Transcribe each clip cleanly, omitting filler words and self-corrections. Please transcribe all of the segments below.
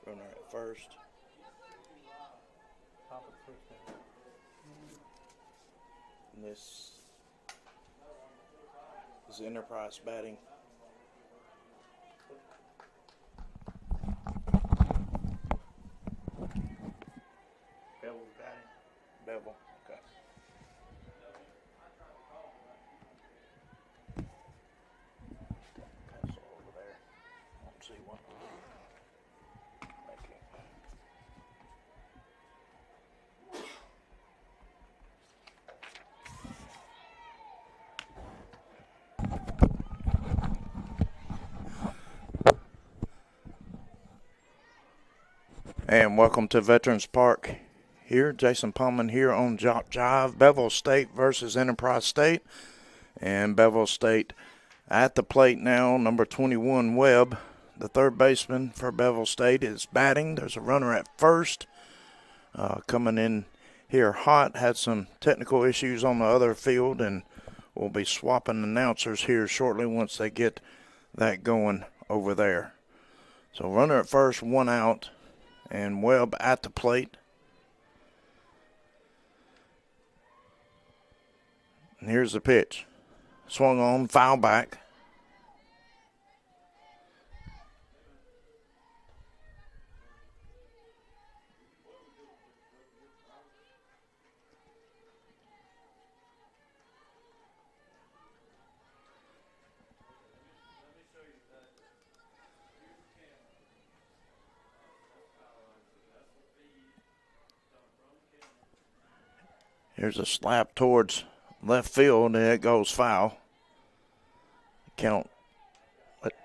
Runner at first. And this is Enterprise batting. Bevill batting. Bevill, okay. Pass it over there. I don't see one. Thank you. And welcome to Veterans Park. Here, Jason Pullman here on JockJive. Beville State versus Enterprise State. And Beville State at the plate now, number 21, Webb. The third baseman for Beville State is batting. There's a runner at first. Coming in here hot. Had some technical issues on the other field, and we'll be swapping announcers here shortly once they get that going over there. So runner at first, one out, and Webb at the plate. And here's the pitch. Swung on, foul back. Here's a slap towards left field, and it goes foul. Count,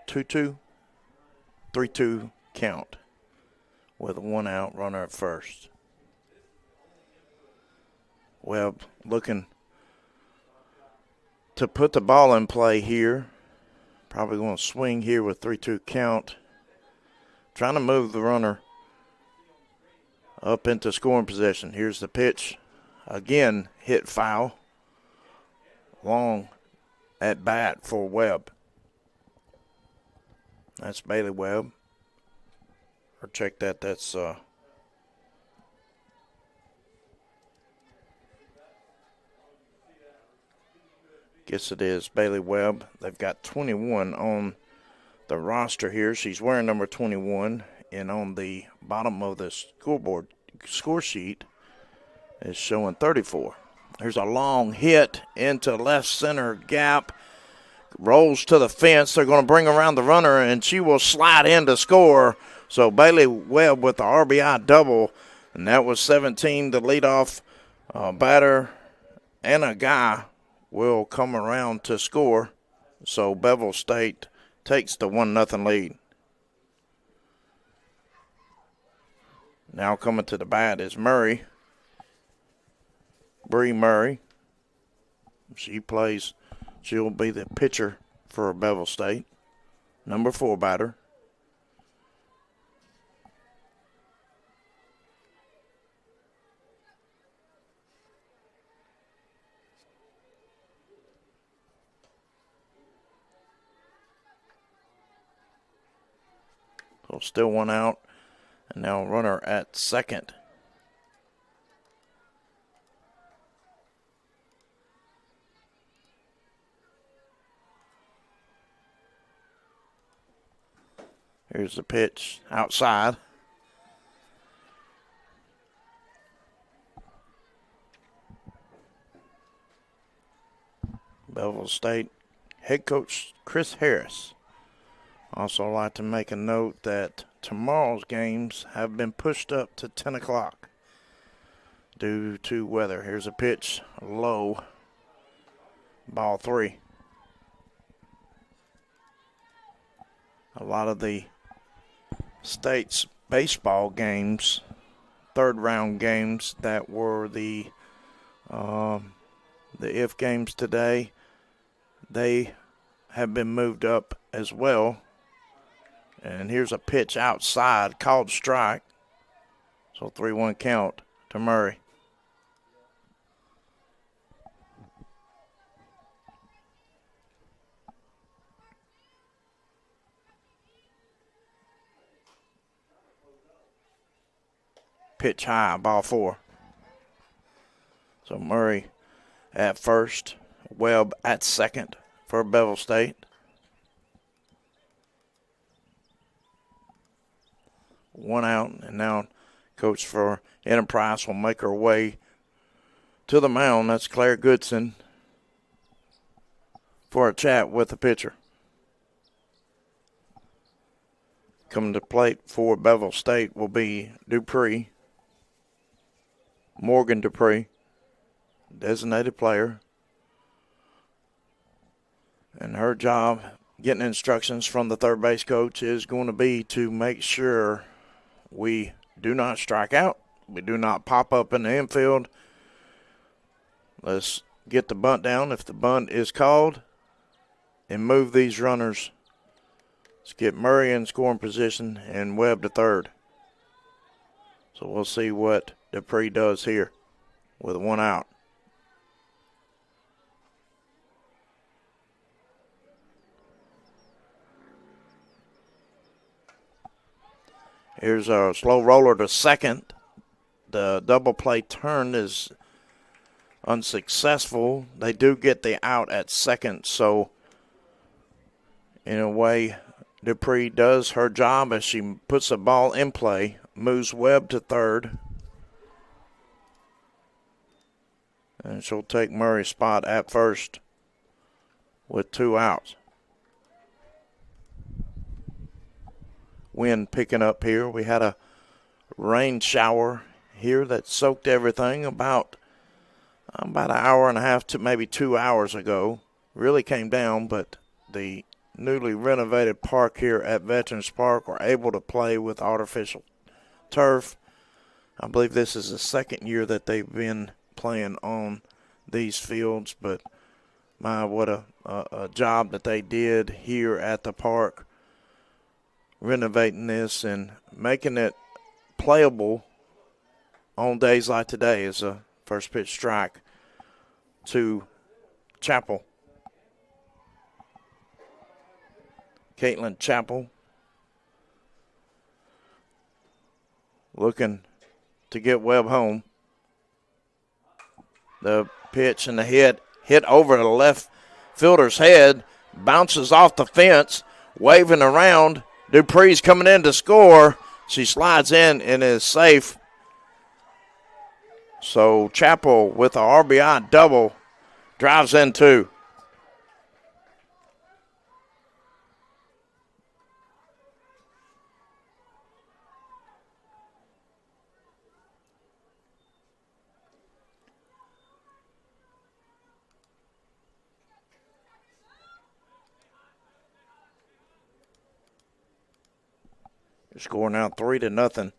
2-2? 3-2 count with a one out, runner at first. Webb looking to put the ball in play here. Probably going to swing here with 3-2 count. Trying to move the runner up into scoring position. Here's the pitch. Again, hit foul. Long at bat for Webb. That's Bailey Webb. Or check that. That's guess it is Bailey Webb. They've got 21 on the roster here. She's wearing number 21, and on the bottom of the score sheet is showing 34. There's a long hit into left center gap. Rolls to the fence. They're going to bring around the runner, and she will slide in to score. So Bailey Webb with the RBI double, and that was 17. The leadoff batter and a guy will come around to score. So Beville State takes the 1-0 lead. Now coming to the bat is Murray. Bree Murray. She'll be the pitcher for Beville State. Number 4 batter. So still one out. And now runner at second. Here's the pitch outside. Beville State head coach Chris Harris. Also like to make a note that tomorrow's games have been pushed up to 10 o'clock due to weather. Here's a pitch, low, ball 3. A lot of the state's baseball games, third round games that were the if games today, they have been moved up as well. And here's a pitch outside, called strike. So 3-1 count to Murray. pitch high, ball 4. So Murray at first, Webb at second for Beville State. One out, and now coach for Enterprise will make her way to the mound. That's Claire Goodson for a chat with the pitcher. Coming to plate for Beville State will be Dupree, Morgan Dupree, designated player. And her job, getting instructions from the third base coach, is going to be to make sure we do not strike out. We do not pop up in the infield. Let's get the bunt down if the bunt is called and move these runners. Let's get Murray in scoring position and Webb to third. So we'll see what Dupree does here with 1 out. Here's a slow roller to second. The double play turn is unsuccessful. They do get the out at second, so in a way, Dupree does her job as she puts the ball in play, moves Webb to third, and she'll take Murray's spot at first with 2 outs. Wind picking up here. We had a rain shower here that soaked everything about an hour and a half to maybe 2 hours ago. Really came down, but the newly renovated park here at Veterans Park were able to play with artificial turf. I believe this is the second year that they've been playing on these fields, but my, what a job that they did here at the park, renovating this and making it playable on days like today. Is a first pitch strike to Chappell. Caitlin Chappell looking to get Webb home. The pitch and the hit over the left fielder's head, bounces off the fence, waving around. Dupree's coming in to score. She slides in and is safe. So Chappell with a RBI double drives in 2. Your score now 3-0.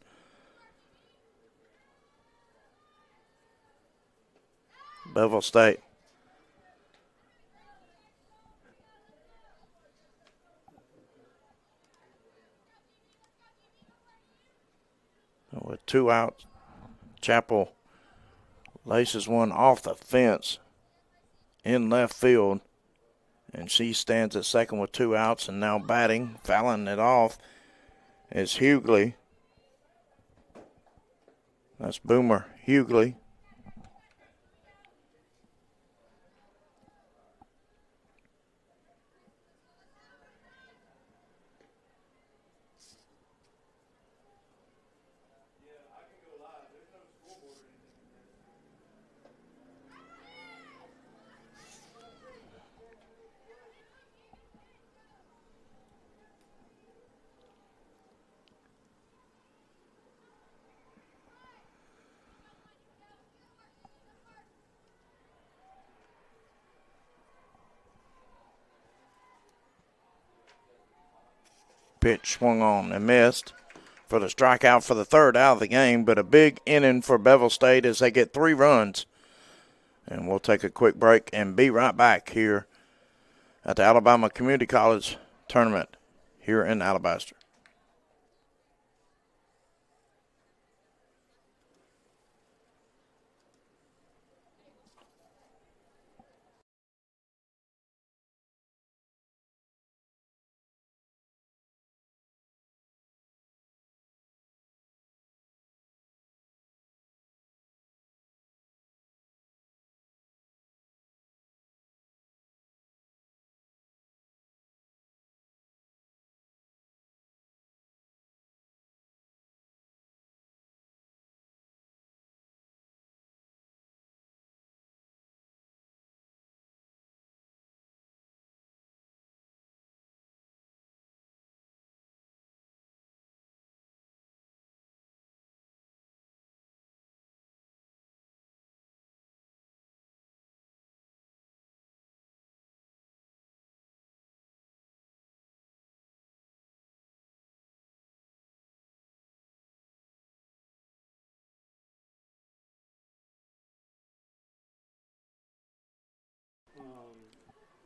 Beville State. With 2 outs, Chappell laces one off the fence in left field, and she stands at second with 2 outs, and now batting, fouling it off, is Hughley. That's Boomer Hughley. Pitch swung on and missed for the strikeout for the 3rd out of the game, but a big inning for Beville State as they get 3 runs. And we'll take a quick break and be right back here at the Alabama Community College Tournament here in Alabaster.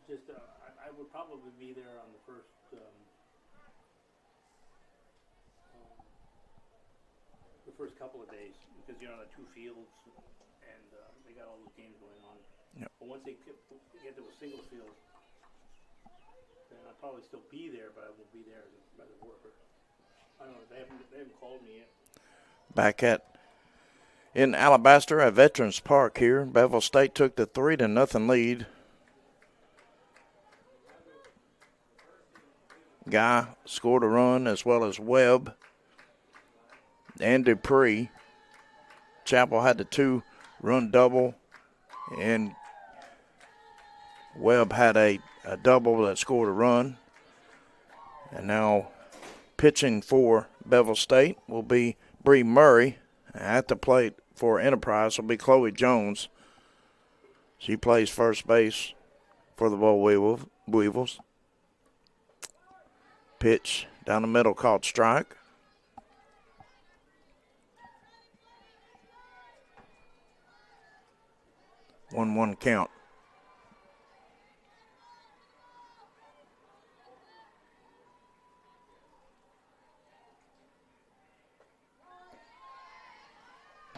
just I would probably be there on the first couple of days because you're on the two fields and they got all those games going on. Yep. But once they get to a single field, then I'll probably still be there, but I won't be there as a worker. I don't know. They haven't called me yet. Back in Alabaster at Veterans Park here, Beville State took the 3-0 lead. Guy scored a run as well as Webb and Dupree. Chapel had the 2-run double, and Webb had a double that scored a run. And now pitching for Beville State will be Bree Murray. At the plate for Enterprise will be Chloe Jones. She plays first base for the Boll Weevils. Pitch down the middle called strike. 1-1 count.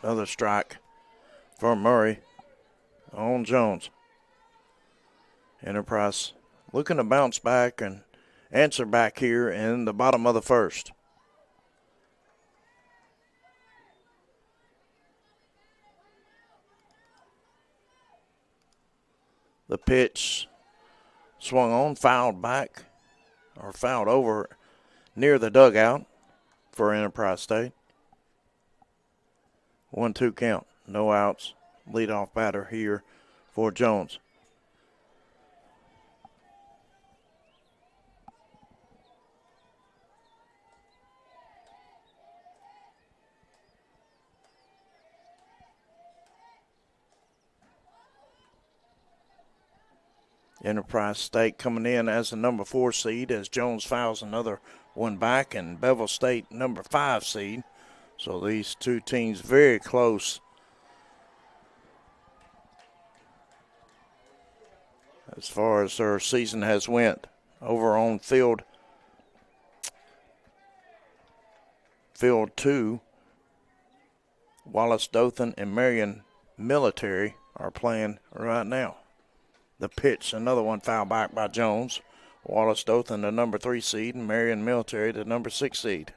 Another strike for Murray on Jones. Enterprise looking to bounce back and answer back here in the bottom of the first. The pitch swung on, fouled back, or fouled over near the dugout for Enterprise State. 1-2 count, no outs. Leadoff batter here for Jones. Enterprise State coming in as the number 4 seed as Jones fouls another one back, and Beville State number 5 seed. So these two teams very close as far as their season has went. Over on field 2, Wallace Dothan and Marion Military are playing right now. The pitch, another one fouled back by Jones. Wallace Dothan, the number 3 seed, and Marion Military, the number 6 seed.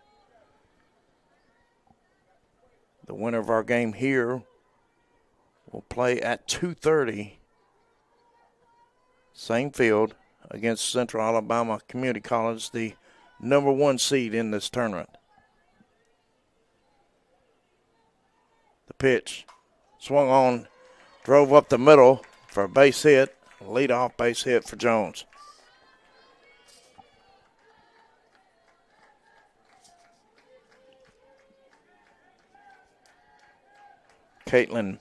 The winner of our game here will play at 2:30, same field, against Central Alabama Community College, the number 1 seed in this tournament. The pitch swung on, drove up the middle for a base hit. Leadoff base hit for Jones. Caitlin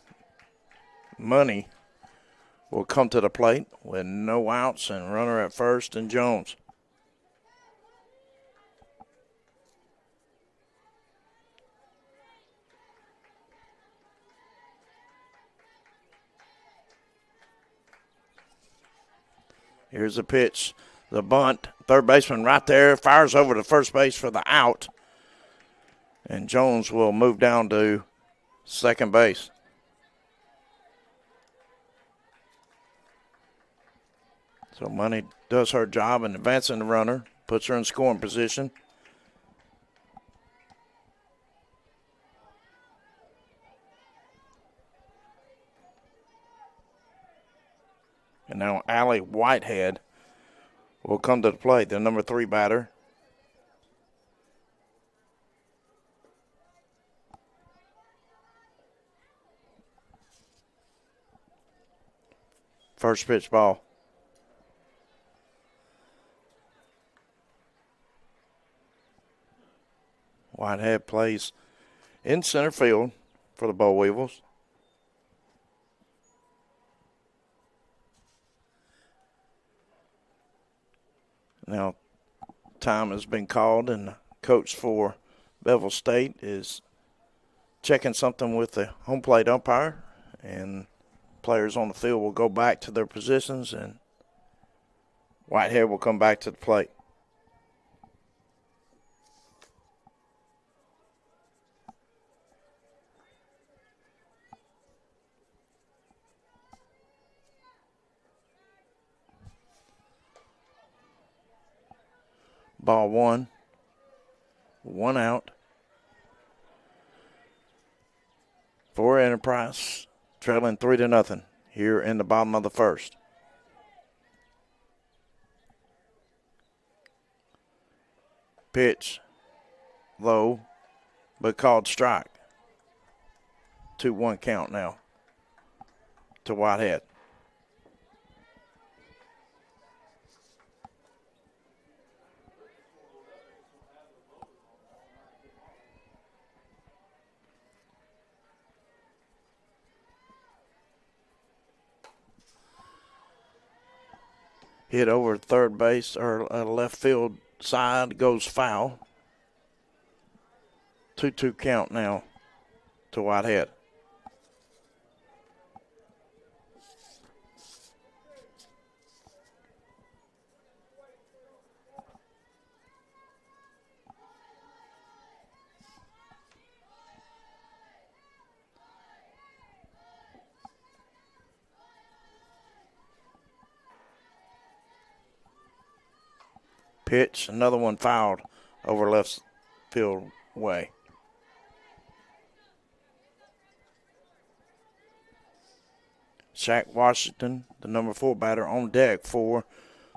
Money will come to the plate with no outs and runner at first and Jones. Here's the pitch, the bunt. Third baseman right there, fires over to first base for the out. And Jones will move down to second base. So Money does her job in advancing the runner, puts her in scoring position. And now Allie Whitehead will come to the plate, the number 3 batter. First pitch ball. Whitehead plays in center field for the Boll Weevils. Now, time has been called, and the coach for Beville State is checking something with the home plate umpire, and players on the field will go back to their positions and Whitehead will come back to the plate. Ball one. 1 out. For Enterprise, trailing 3-0 here in the bottom of the first. Pitch low, but called strike. 2-1 count now to Whitehead. Hit over third base or left field side, goes foul. 2-2 count now to Whitehead. Pitch, another one fouled over left field way. Shaq Washington, the number 4 batter, on deck for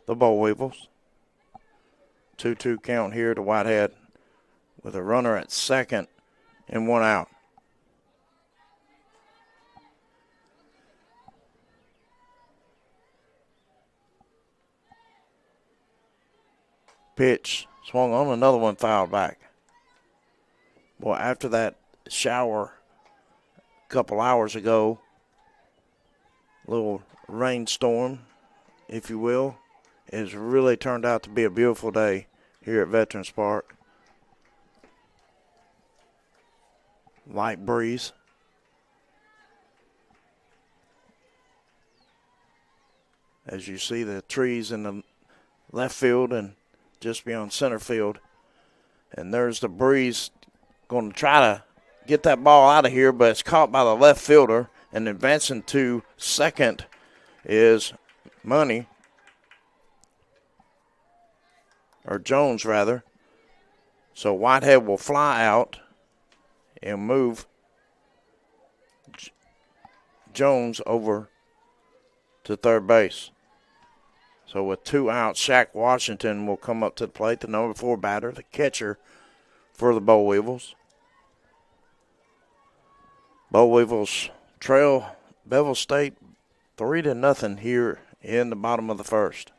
the Boll Weevils. 2-2 count here to Whitehead with a runner at second and 1 out. Pitch, swung on, another one fouled back. Boy, after that shower a couple hours ago, little rainstorm, if you will, it has really turned out to be a beautiful day here at Veterans Park. Light breeze. As you see the trees in the left field and just beyond center field. And there's the breeze going to try to get that ball out of here, but it's caught by the left fielder. And advancing to second is Money, or Jones rather. So Whitehead will fly out and move Jones over to third base. So with 2 outs, Shaq Washington will come up to the plate, the number 4 batter, the catcher for the Boll Weevils. Boll Weevils trail Beville State 3-0 here in the bottom of the first.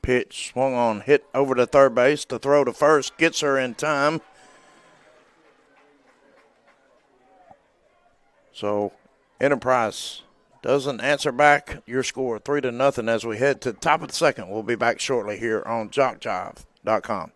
Pitch swung on, hit over to third base to throw to first, gets her in time. So Enterprise doesn't answer back. Your score 3-0 as we head to the top of the second. We'll be back shortly here on JockJive.com.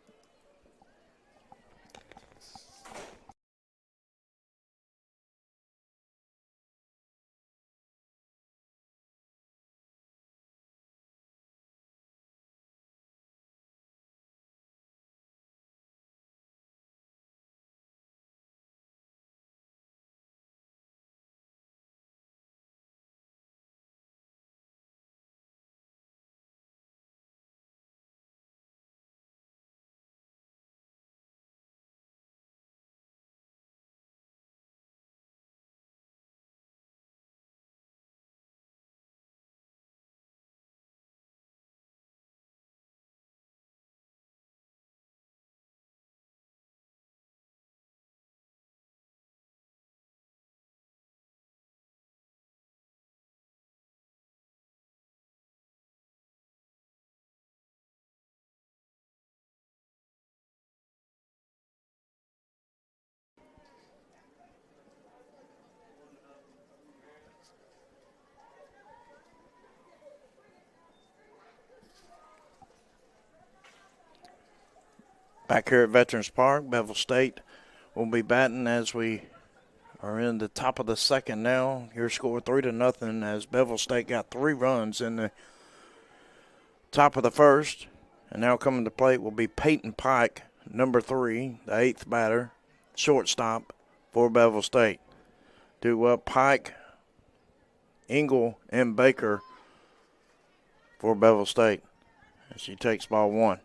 Back here at Veterans Park, Beville State will be batting as we are in the top of the second now. Your score 3-0 as Beville State got 3 runs in the top of the first. And now coming to plate will be Peyton Pike, number 3, the 8th batter, shortstop for Beville State. Due up Pike, Engel, and Baker for Beville State as she takes ball 1.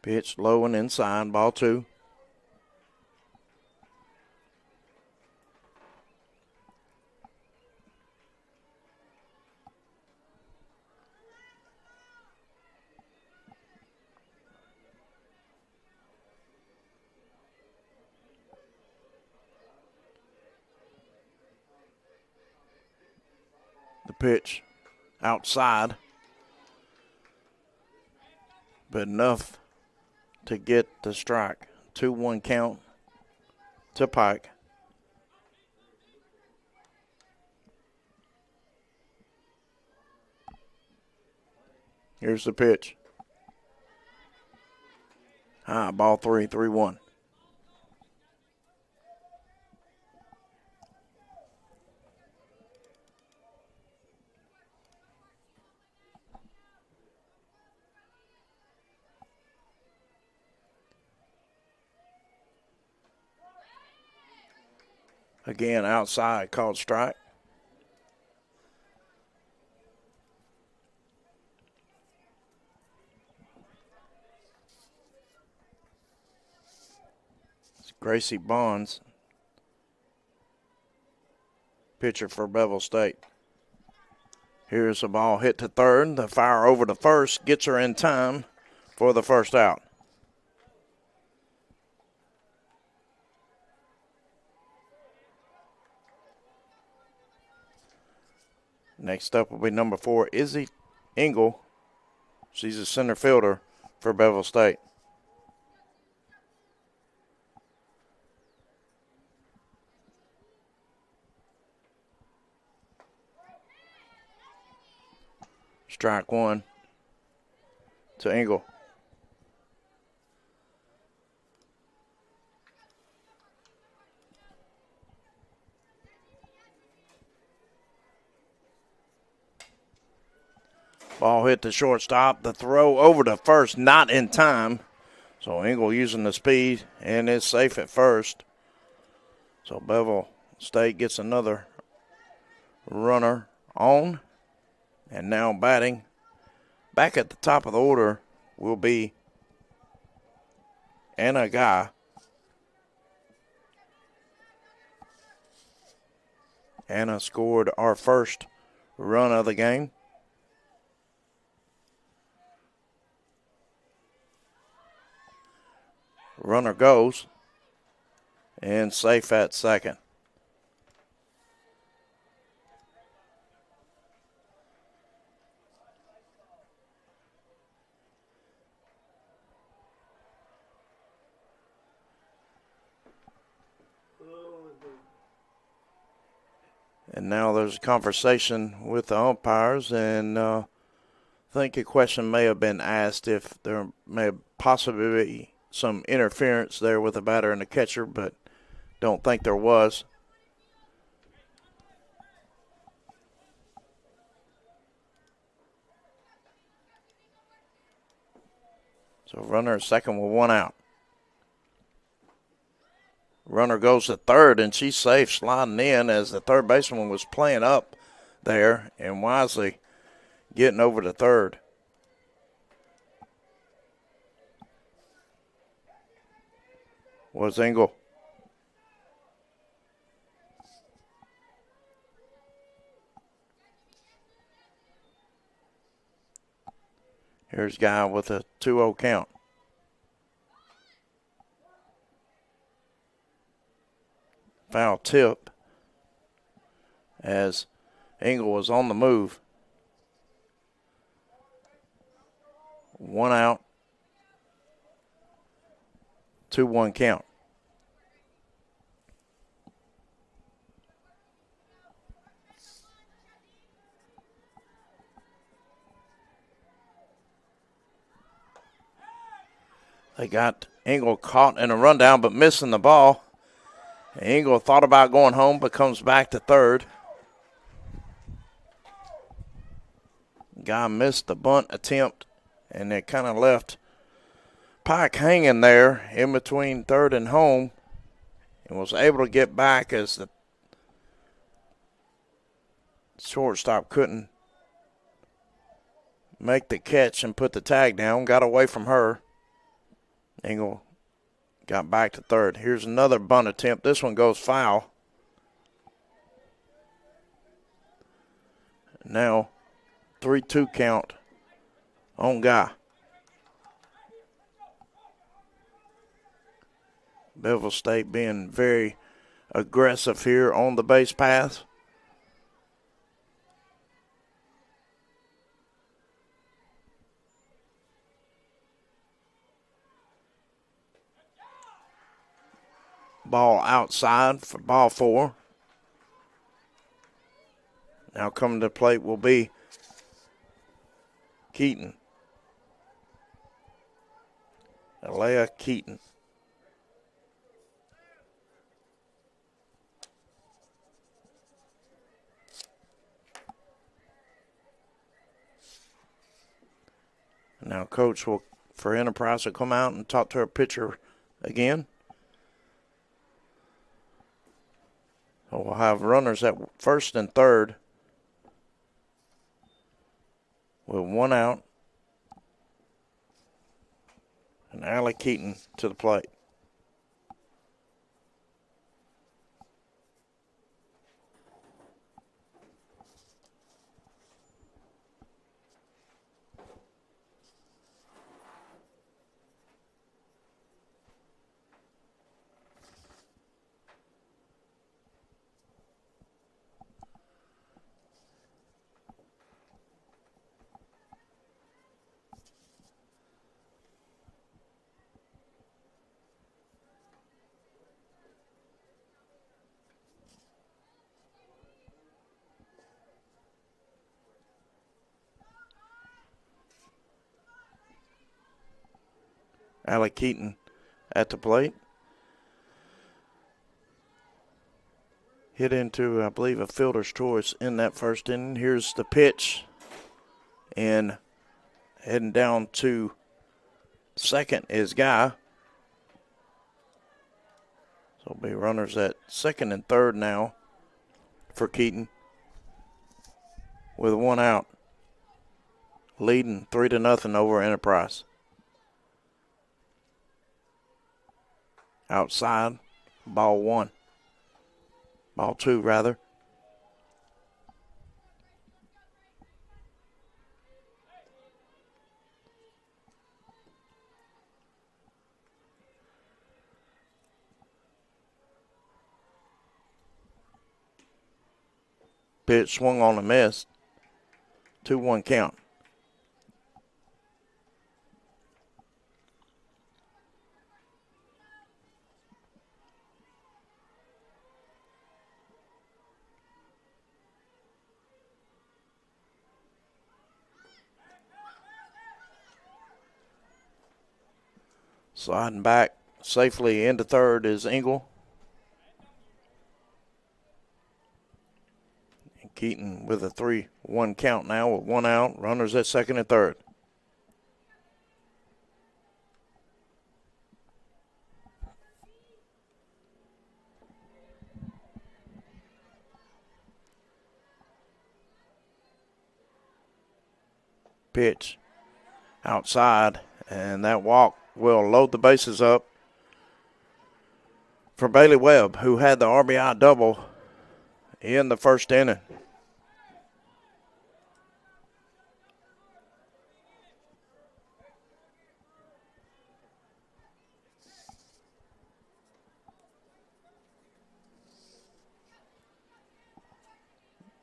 Pitch low and inside, ball 2. The pitch outside, but enough to get the strike. 2-1 count to Pike. Here's the pitch. High, ball 3, 3-1. Again, outside, called strike. It's Gracie Bonds, pitcher for Beville State. Here's a ball hit to third. The fire over to first gets her in time for the first out. Next up will be number 4, Izzy Engel. She's a center fielder for Beville State. Strike 1 to Engel. Ball hit the shortstop. The throw over to first, not in time. So Engel using the speed and is safe at first. So Beville State gets another runner on. And now batting back at the top of the order will be Anna Guy. Anna scored our first run of the game. Runner goes and safe at second. And now there's a conversation with the umpires, and I think a question may have been asked if there may possibly be some interference there with the batter and the catcher, but don't think there was. So runner at second with 1 out. Runner goes to third, and she's safe, sliding in as the third baseman was playing up there and wisely getting over to third. Was Engel. Here's Guy with a 2-0 count. Foul tip as Engel was on the move. 1 out. 2-1 count. They got Engel caught in a rundown but missing the ball. Engel thought about going home but comes back to third. Guy missed the bunt attempt, and it kind of left Pike hanging there in between third and home, and was able to get back as the shortstop couldn't make the catch and put the tag down. Got away from her. Engel got back to third. Here's another bunt attempt. This one goes foul. Now 3-2 count on Guy. Beville State being very aggressive here on the base paths. Ball outside for ball 4. Now coming to the plate will be Keaton. Alea Keaton. Now coach will, for Enterprise, will come out and talk to our pitcher again. So we'll have runners at first and third with 1 out. And Allie Keaton to the plate. Allie Keaton at the plate. Hit into, I believe, a fielder's choice in that first inning. Here's the pitch. And heading down to second is Guy. So it'll be runners at second and third now for Keaton with 1 out. Leading 3-0 over Enterprise. Outside, ball 1. Ball 2, rather. Pitch swung on a miss. 2-1 count. Sliding back safely into third is Engel. And Keaton with a 3-1 count now with 1 out. Runners at second and third. Pitch outside, and that walk will load the bases up for Bailey Webb, who had the RBI double in the first inning.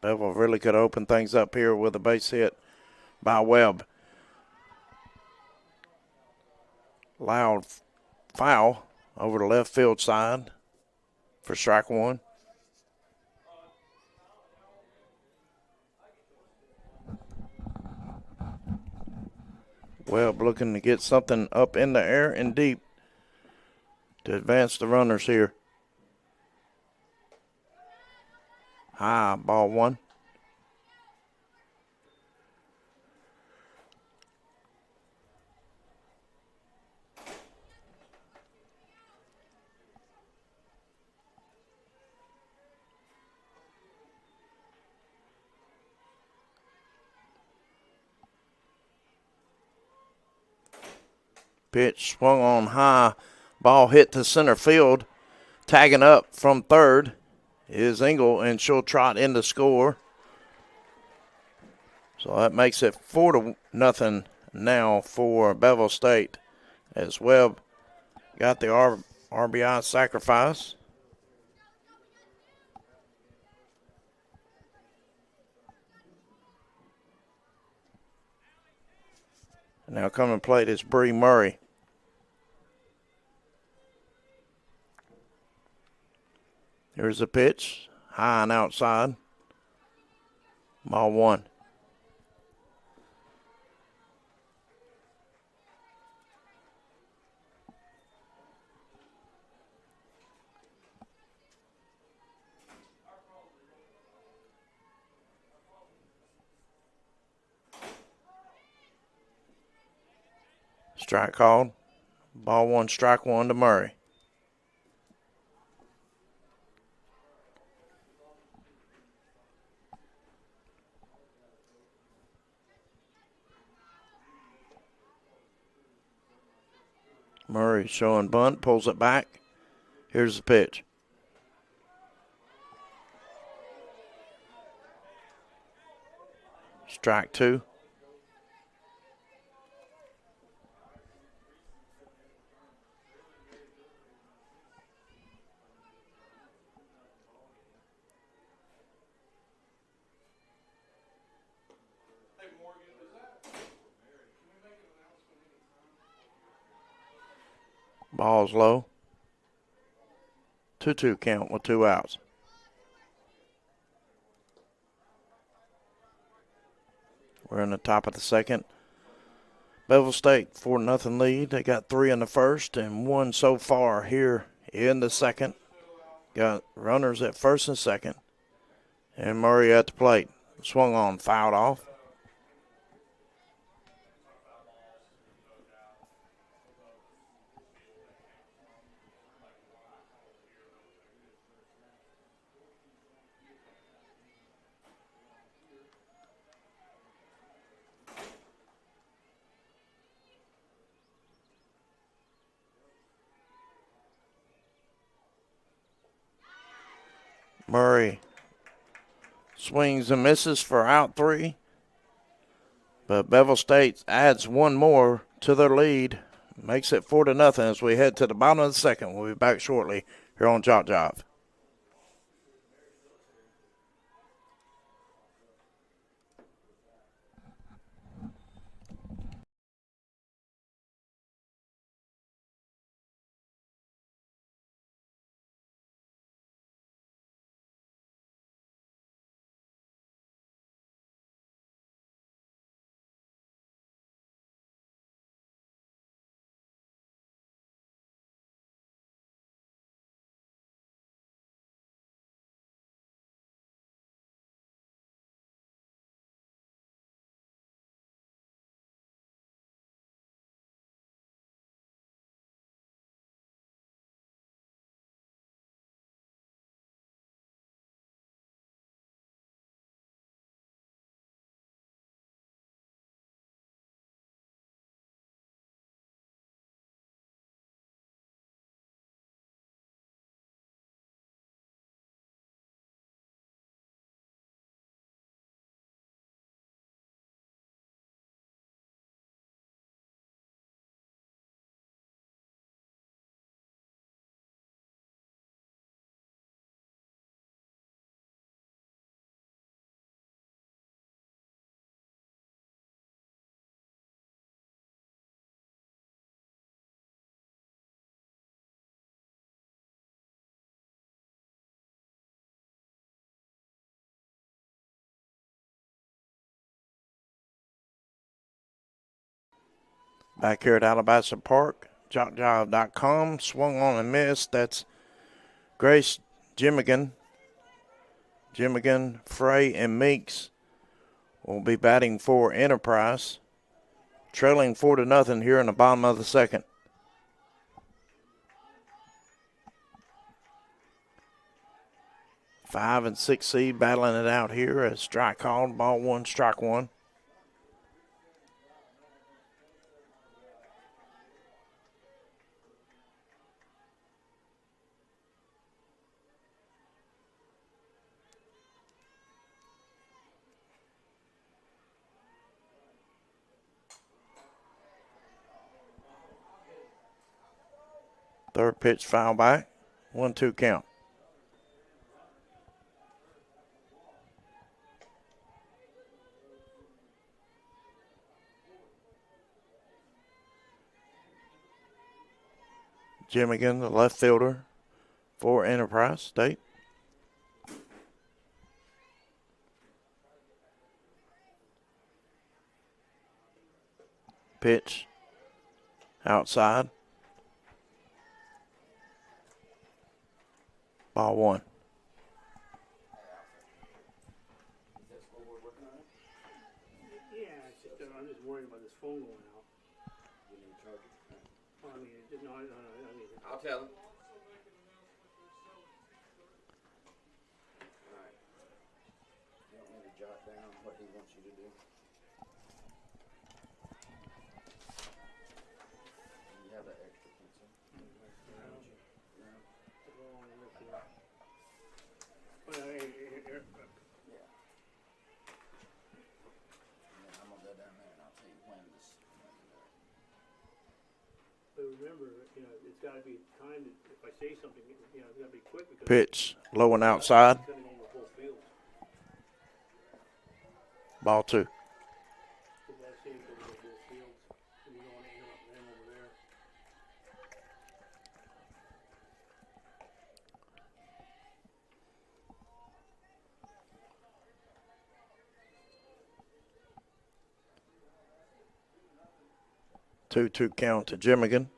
Bevill really could open things up here with a base hit by Webb. Loud foul over the left field side for strike 1. Webb looking to get something up in the air and deep to advance the runners here. High, ball one. Pitch swung on high. Ball hit to center field. Tagging up from third is Engel, and she'll trot in to score. So that makes it 4-0 now for Beville State, as Webb got the RBI sacrifice. Now coming to plate is Bree Murray. Here's the pitch, high and outside. Ball one. Strike called. Ball one, strike one to Murray. Murray showing bunt, pulls it back. Here's the pitch. Strike two. Ball's low. 2-2 count with 2 outs. We're in the top of the second. Beville State 4-0 lead. They got 3 in the first and 1 so far here in the second. Got runners at first and second. And Murray at the plate. Swung on, fouled off. Murray swings and misses for out 3. But Beville State adds 1 more to their lead. Makes it 4-0 as we head to the bottom of the second. We'll be back shortly here on JockJive. Back here at Alabaster Park, JockJive.com. Swung on and missed. That's Grace Jimmigan. Jimmigan, Frey, and Meeks will be batting for Enterprise. Trailing 4-0 here in the bottom of the second. Five and 6 seed battling it out here as strike called. Ball one, strike one. Third pitch foul back. 1-2 count. Jimmigan, the left fielder for Enterprise State. Pitch outside. Ball one. Yeah, I'm just worried about this phone going out. Well, I mean, no, I mean, I'll tell him. Alright. You don't need to jot down what he wants you to do. You have that extra pencil. well, Yeah. And then I'm gonna go down there and I'll tell you when this. but remember, it's got to be timed. If I say something, it's got to be quick because Pitch low and outside. it's going to go over the whole field. Ball two. If I say it goes over both fields, and you don't want to interrupt them over there. 2-2 count to Jimmigan.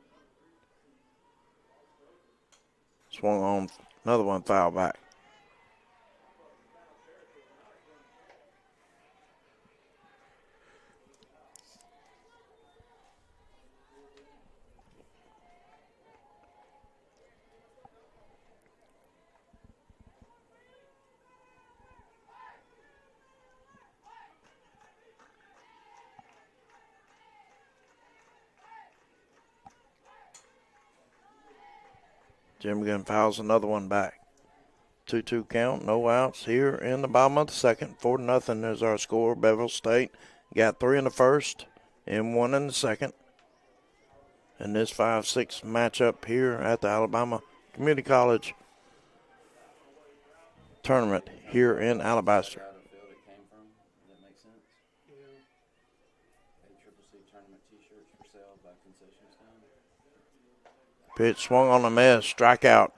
Swung on, another one foul back. Jimmigan fouls another one back. 2-2 count, no outs here in the bottom of the second. 4-0 is our score. Beville State got 3 in the first and 1 in the second. In this 5-6 matchup here at the Alabama Community College tournament here in Alabaster. Out of the field it came from. Does that make sense? Yeah. ACCC tournament t-shirts for sale by concession stand. Pitch swung on a miss, strikeout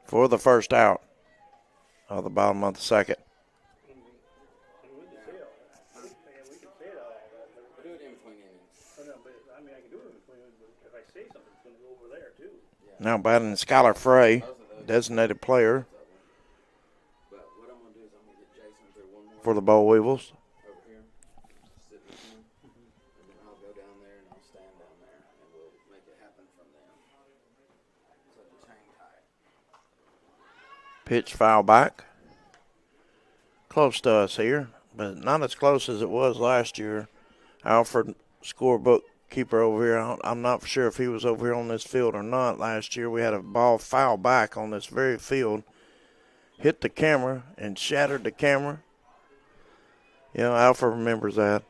for the first out of the bottom of the second. And we can say all that. We can say it all that. We'll do it in between innings. Oh, no, but I mean, I can do it in between. But if I say something, it's going to go over there too. Now batting Skylar Frey, designated player But what I'm going to do is I'm going to get Jason through one more for the Boll Weevils. over here. Sit with him. And then I'll go down there and I'll stand down there. And we'll make it happen from them. So just hang tight. Pitch foul back. Close to us here, but not as close as it was last year. Alfred, scorebook keeper over here, I'm not sure if he was over here on this field or not. Last year we had a ball foul back on this very field. Hit the camera and shattered the camera. You know, Alfred remembers that.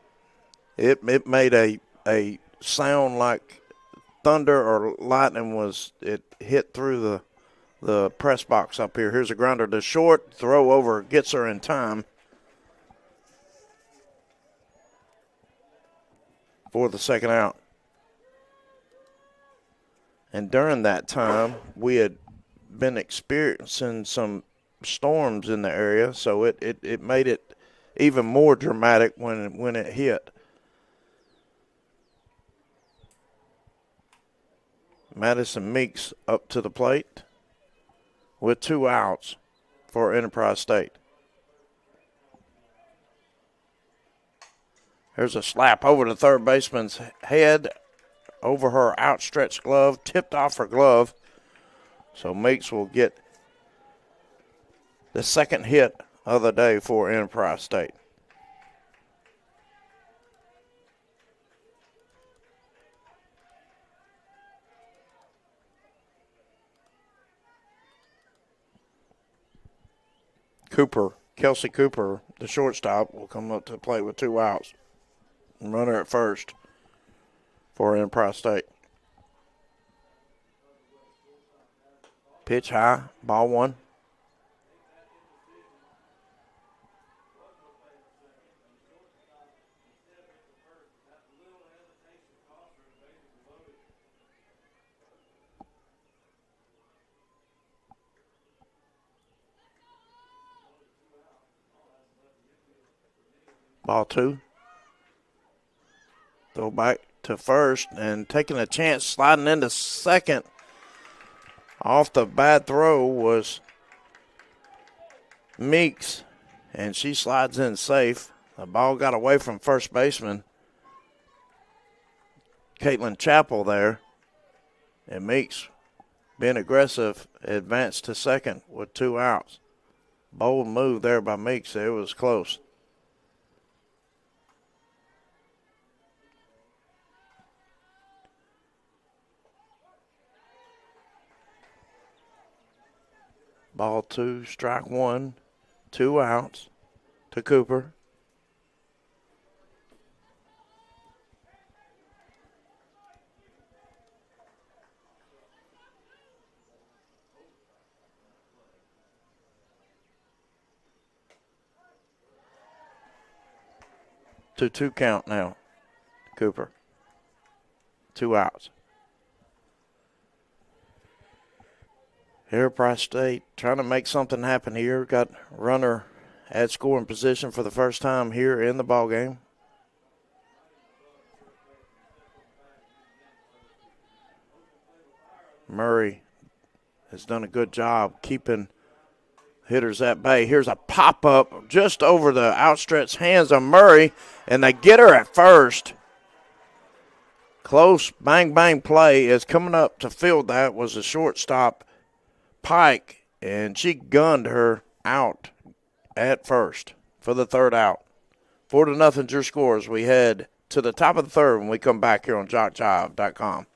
It made a sound like thunder or lightning it hit through the press box up here. Here's a grounder to short, throw over, gets her in time for the second out. And during that time, we had been experiencing some storms in the area, so it made it even more dramatic when it hit. Madison Meeks up to the plate with 2 outs for Enterprise State. There's a slap over the third baseman's head, over her outstretched glove, tipped off her glove. So Meeks will get the second hit of the day for Enterprise State. Kelsey Cooper, the shortstop, will come up to the plate with 2 outs. Runner at first for Enterprise State. Pitch high, ball 1. Ball 2. Throw back to first and taking a chance, sliding into second. Off the bad throw was Meeks, and she slides in safe. The ball got away from first baseman Caitlin Chappell there, and Meeks, being aggressive, advanced to second with 2 outs. Bold move there by Meeks. It was close. Ball 2, strike 1, 2 outs to Cooper. To 2 count now, Cooper. 2 outs. Enterprise State trying to make something happen here. Got runner at scoring position for the first time here in the ballgame. Murray has done a good job keeping hitters at bay. Here's a pop-up just over the outstretched hands of Murray, and they get her at first. Close bang-bang play is coming up to field. That was a shortstop, Pike, and she gunned her out at first for the 3rd out. 4-0 your score as we head to the top of the 3rd when we come back here on JockJive.com.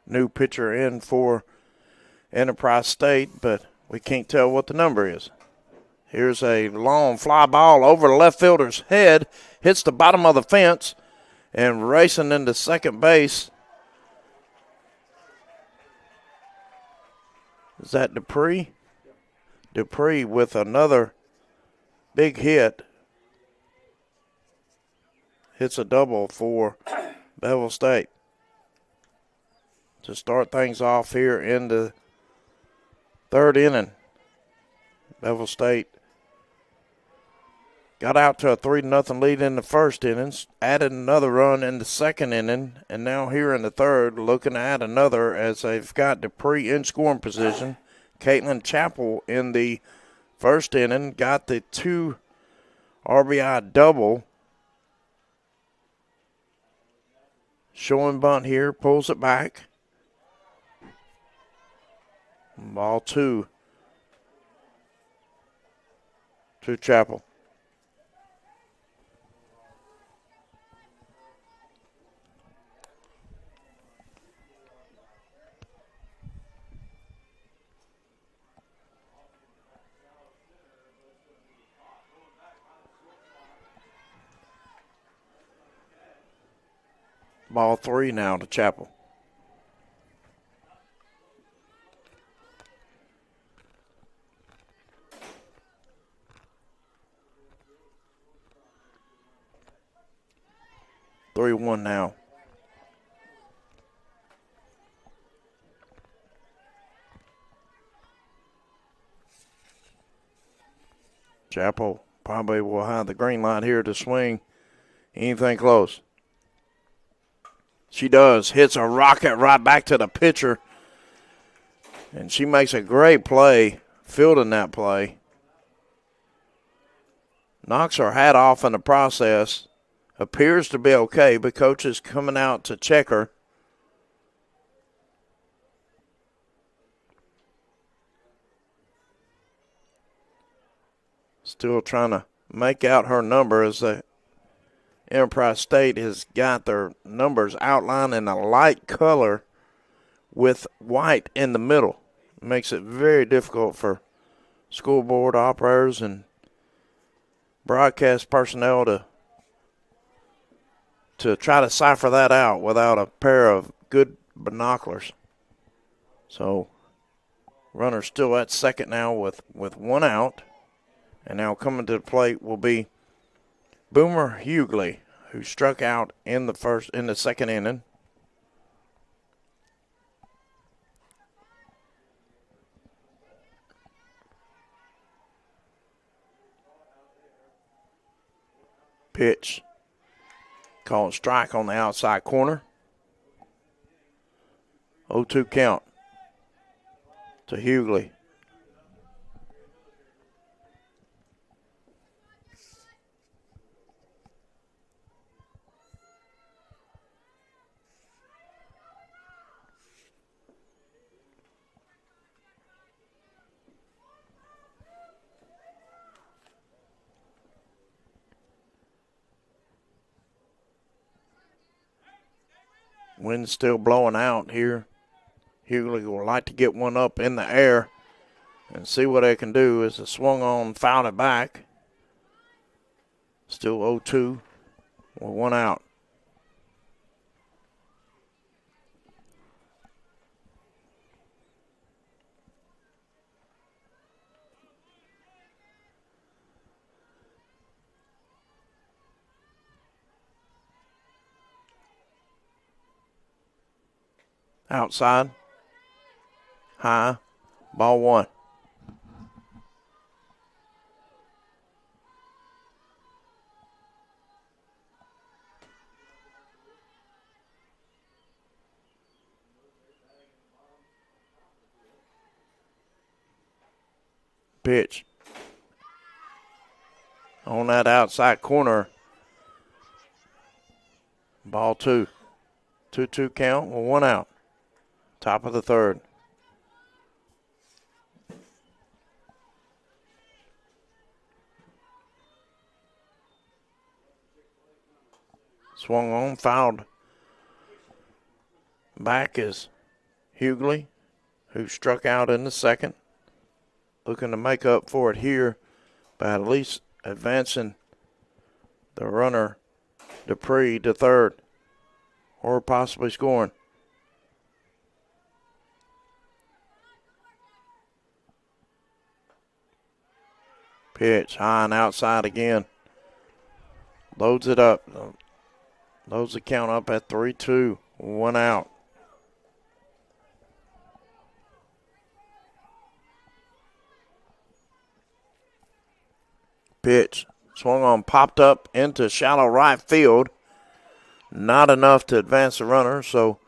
New pitcher in for Enterprise State, but we can't tell what the number is. Here's a long fly ball over the left fielder's head, hits the bottom of the fence, and racing into second base. Is that Dupree? Dupree with another big hit. hits a double for Beville State to start things off here in the third inning. Beville State got out to a 3-0 lead in the first innings, added another run in the second inning, and now here in the third looking to add another as they've got Dupree in scoring position. Caitlin Chappell in the first inning got the 2 RBI double. Showing bunt here, pulls it back. Ball 2 to Chappell. Ball 3 now to Chappell. Three one now. Chappell probably will have the green light here to swing anything close. She does. Hits a rocket right back to the pitcher. And she makes a great play, fielding that play. Knocks her hat off in the process. Appears to be okay, but coach is coming out to check her. Still trying to make out her number as the Enterprise State has got their numbers outlined in a light color with white in the middle. It makes it very difficult for school board operators and broadcast personnel to try to cipher that out without a pair of good binoculars. So runner still at second now with 1 out. And now coming to the plate will be Boomer Hughley, who struck out in the second inning. Pitch. Called strike on the outside corner. 0-2 count to Hughley. Wind's still blowing out here. Hughley will like to get one up in the air and see what they can do as it swung on, fouled it back. Still 0-2 with 1 out. Outside. High. Ball 1. Pitch. On that outside corner. Ball 2. 2-2 count with 1 out. Top of the third. Swung on, fouled. Back is Hughley, who struck out in the second. Looking to make up for it here by at least advancing the runner Dupree to third, or possibly scoring. Pitch high and outside again. Loads it up. Loads the count up at 3-2. 1 out. Pitch. Swung on, popped up into shallow right field. Not enough to advance the runner, so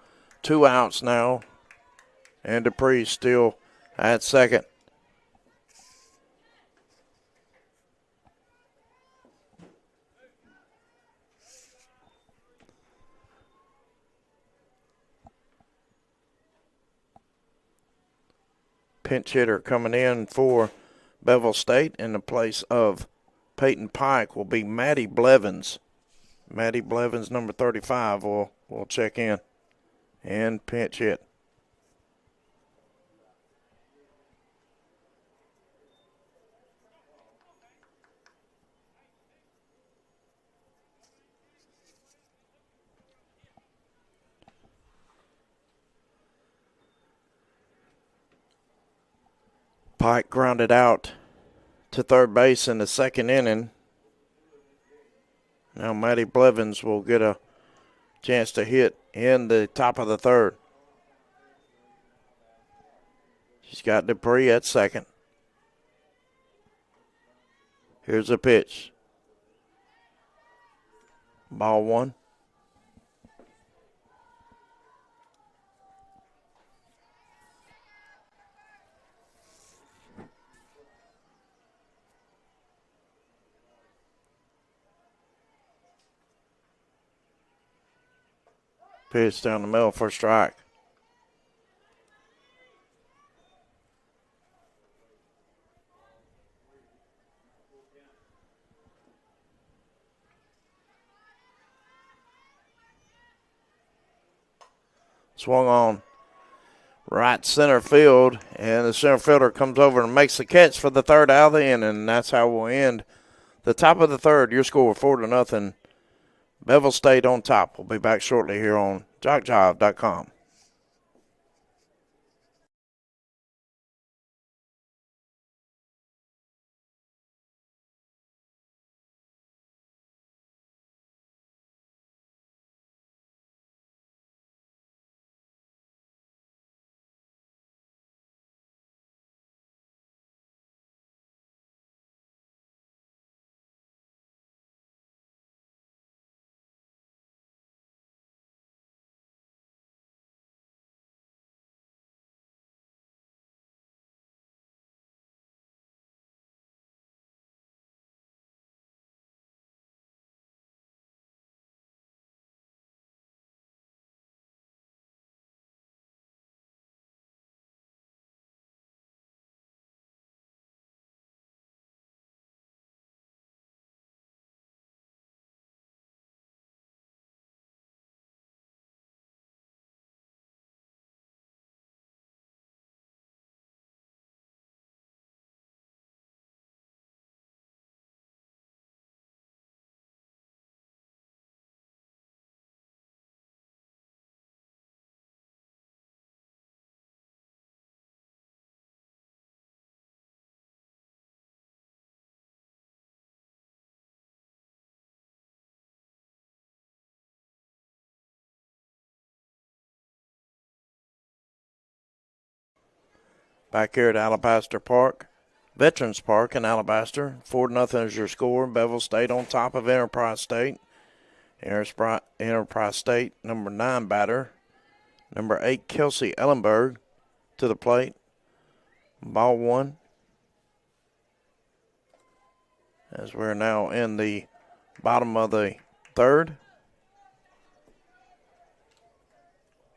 2 outs now. And Dupree still at second. Pinch hitter coming in for Beville State in the place of Peyton Pike will be Maddie Blevins. Maddie Blevins, number 35, will check in and pinch hit. Pike grounded out to third base in the second inning. Now Maddie Blevins will get a chance to hit in the top of the third. She's got Dupree at second. Here's a pitch. Ball 1. Pitch down the middle for a strike. Swung on right center field, and the center fielder comes over and makes the catch for the third out of the inning, and that's how we'll end the top of the third. Your score 4-0. Beville State on top. We'll be back shortly here on JockJive.com. Back here at Alabaster Park, Veterans Park in Alabaster. 4-0 is your score. Beville State on top of Enterprise State. Enterprise State, number 9 batter. Number 8, Kelsey Ellenberg to the plate. Ball 1. As we're now in the bottom of the third.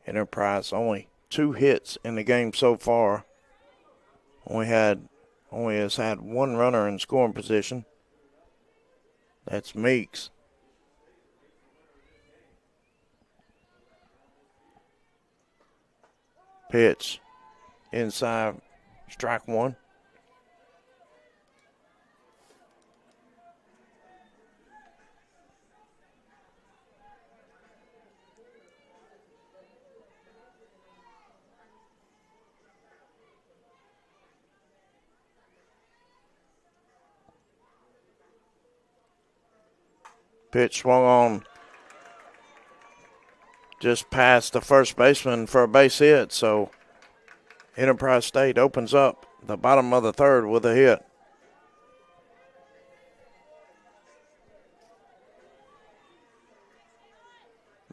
Enterprise only 2 hits in the game so far. Only has had 1 runner in scoring position. That's Meeks. Pitch inside, strike 1. Pitch swung on just past the first baseman for a base hit. So Enterprise State opens up the bottom of the third with a hit.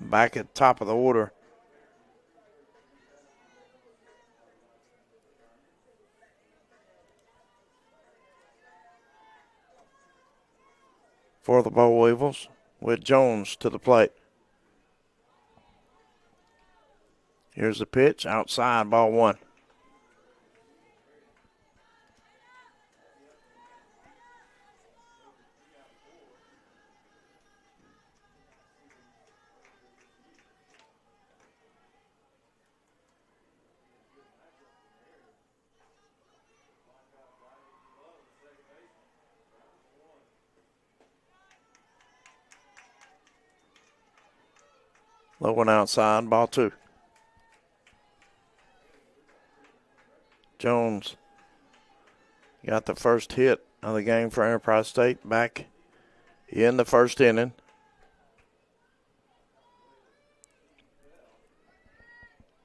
Back at top of the order. For the Boll Weevils with Jones to the plate. Here's the pitch, outside, ball one. Low one outside, ball two. Jones got the first hit of the game for Enterprise State back in the first inning.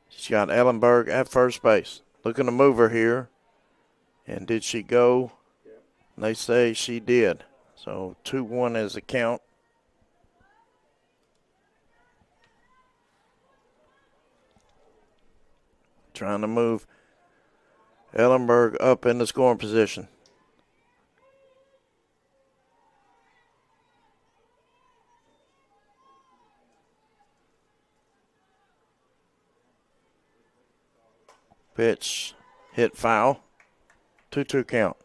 She's got Ellenberg at first base. Looking to move her here. And did she go? They say she did. So 2-1 is the count. Trying to move Ellenberg up in the scoring position. Pitch hit foul. 2-2 count.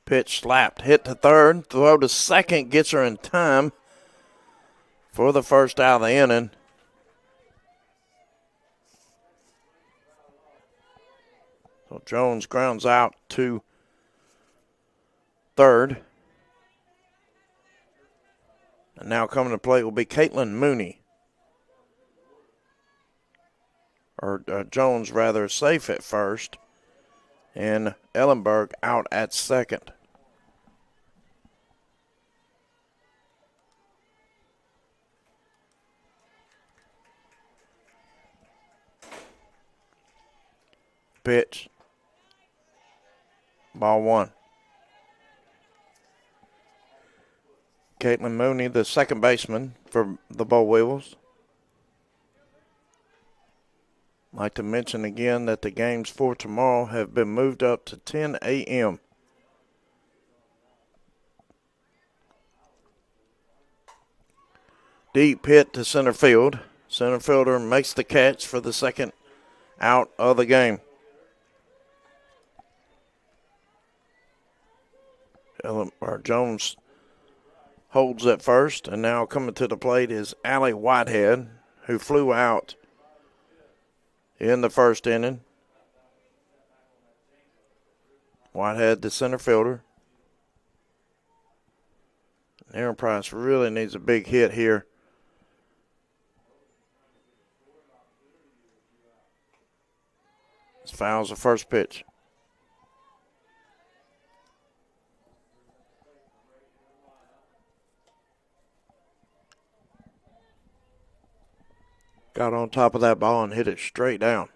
Pitch slapped, hit to third, throw to second, gets her in time for the first out of the inning. So Jones grounds out to third. And now coming to plate will be Caitlin Mooney. Or Jones rather safe at first. And Ellenberg out at second. Pitch. Ball one. Caitlin Mooney, the second baseman for the Boll Weevils. I'd like to mention again that the games for tomorrow have been moved up to 10 a.m. Deep hit to center field. Center fielder makes the catch for the second out of the game. Jones holds at first, and now coming to the plate is Allie Whitehead, who flew out in the first inning. Whitehead, the center fielder. Enterprise really needs a big hit here. This fouls the first pitch. Got on top of that ball and hit it straight down.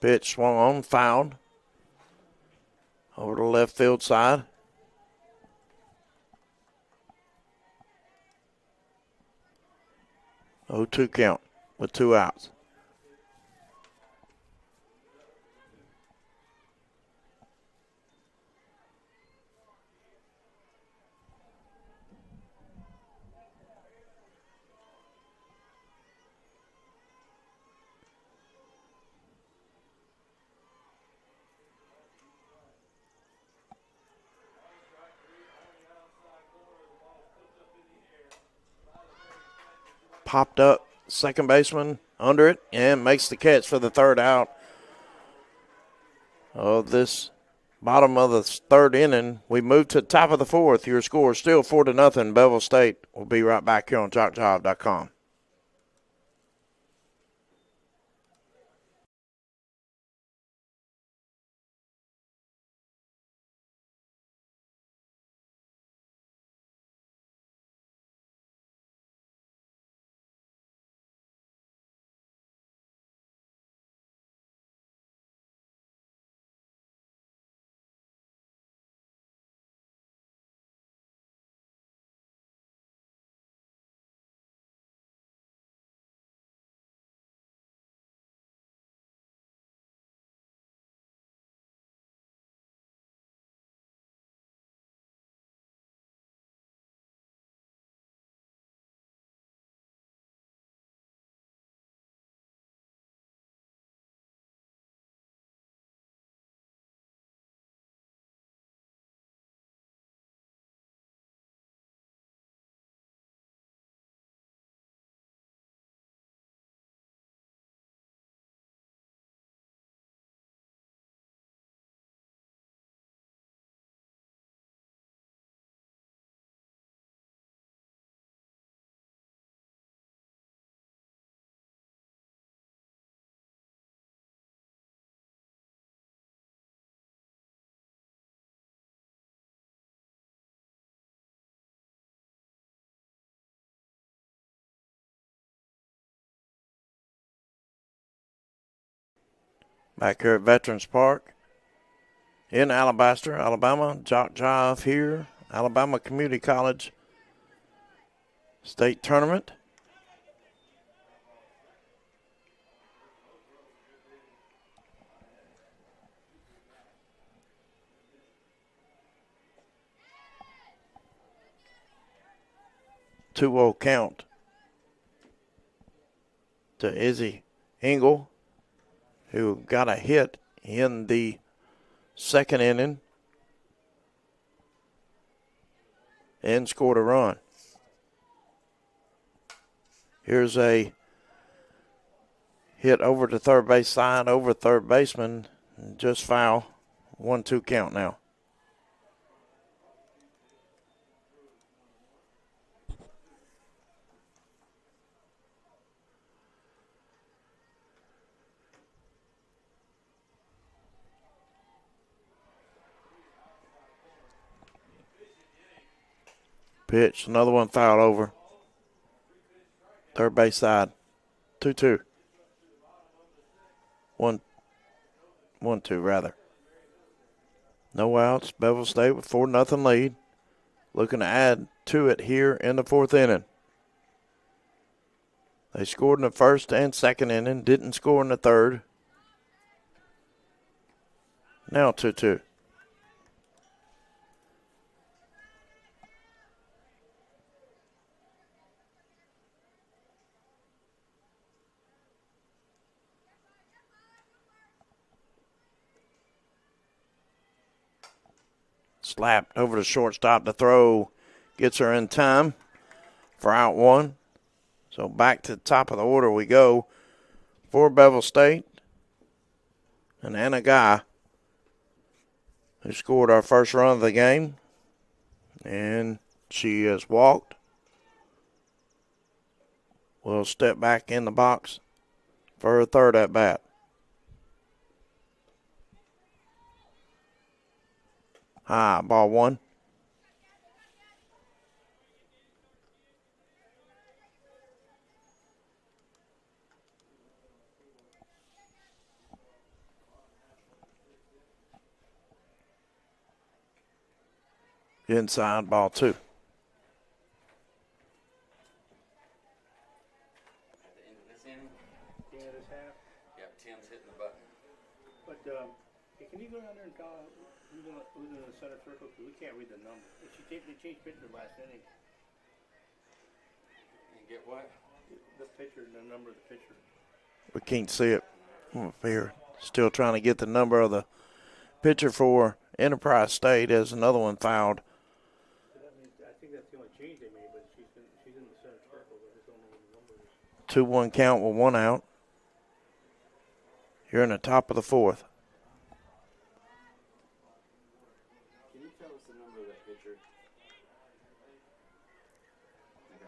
Pitch swung on, fouled. Over to the left field side. Oh, 2 count with 2 outs. popped up. Second baseman under it and makes the catch for the third out of this bottom of the third inning. We move to the top of the fourth. Your score is still 4-0. Beville State. We'll be right back here on JockJive.com. Back here at Veterans Park in Alabaster, Alabama. JockJive here. Alabama Community College State Tournament. Two-0 count to Izzy Engel, who got a hit in the second inning and scored a run. Here's a hit over to third base side, over third baseman, just foul. 1-2 count now. Pitch, another one fouled over. Third base side. 2-2. 1-2 rather. No outs. Beville State with 4-0 lead. Looking to add to it here in the fourth inning. They scored in the first and second inning. Didn't score in the third. Now 2-2. Slapped over the shortstop. The throw gets her in time for out one. So back to the top of the order we go for Beville State. And Anna Guy, who scored our first run of the game. And she has walked. Will step back in the box for her third at bat. High, ball one. Inside, ball two. At the end of this inning? The end of this half. Yep, Tim's hitting the button. But hey, can you go down there and tell who's in the center circle? Because we can't read the number. They changed pitcher last inning. And get what? The pitcher, the number of the pitcher. We can't see it from up here. Still trying to get the number of the pitcher for Enterprise State as another one fouled. I think that's the only change they made, but she's in the center circle. I just don't know what the number is. 2-1 count with 1 out. Here in the top of the 4th. Can you tell us the number of that pitcher? Okay.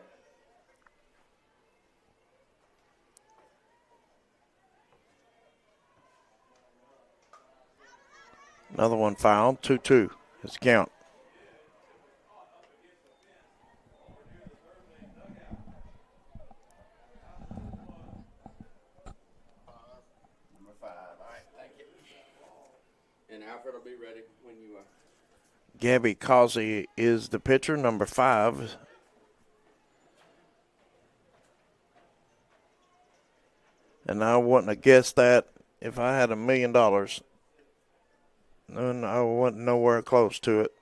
Another one fouled. 2-2 is the count. Number 5. All right, thank you. And Alfred will be ready when you are. Gabby Causey is the pitcher, number 5. And I wouldn't have guessed that if I had $1 million. And I wasn't nowhere close to it.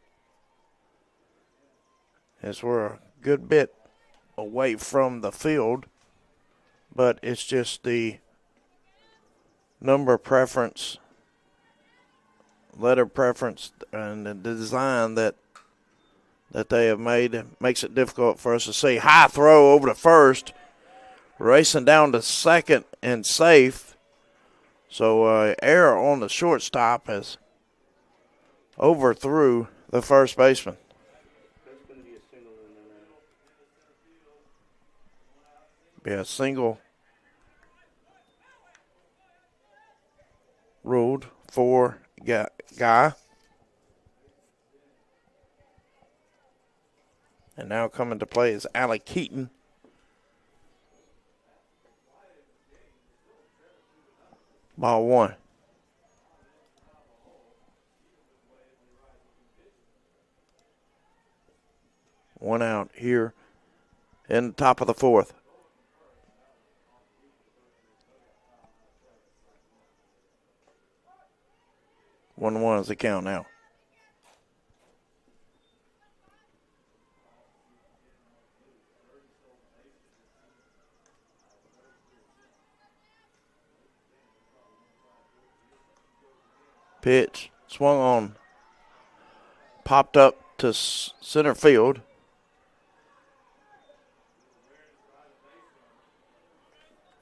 As we're a good bit away from the field, but it's just the number preference, letter preference, and the design that they have made makes it difficult for us to see. High throw over to first, racing down to second and safe. So error on the shortstop has overthrew the first baseman. That's going to be a single in there. Be a single ruled for Guy. And now coming to play is Alec Keaton. Ball 1. One out here in the top of the 4th. 1-1 is the count now. Pitch swung on, popped up to center field.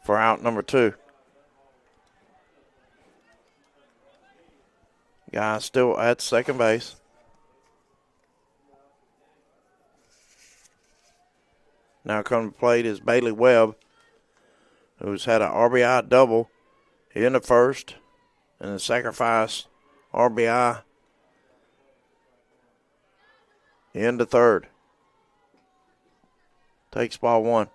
For out number 2. Guy still at second base. Now coming to plate is Bailey Webb, who's had an RBI double in the first and a sacrifice RBI in the third. Takes ball 1.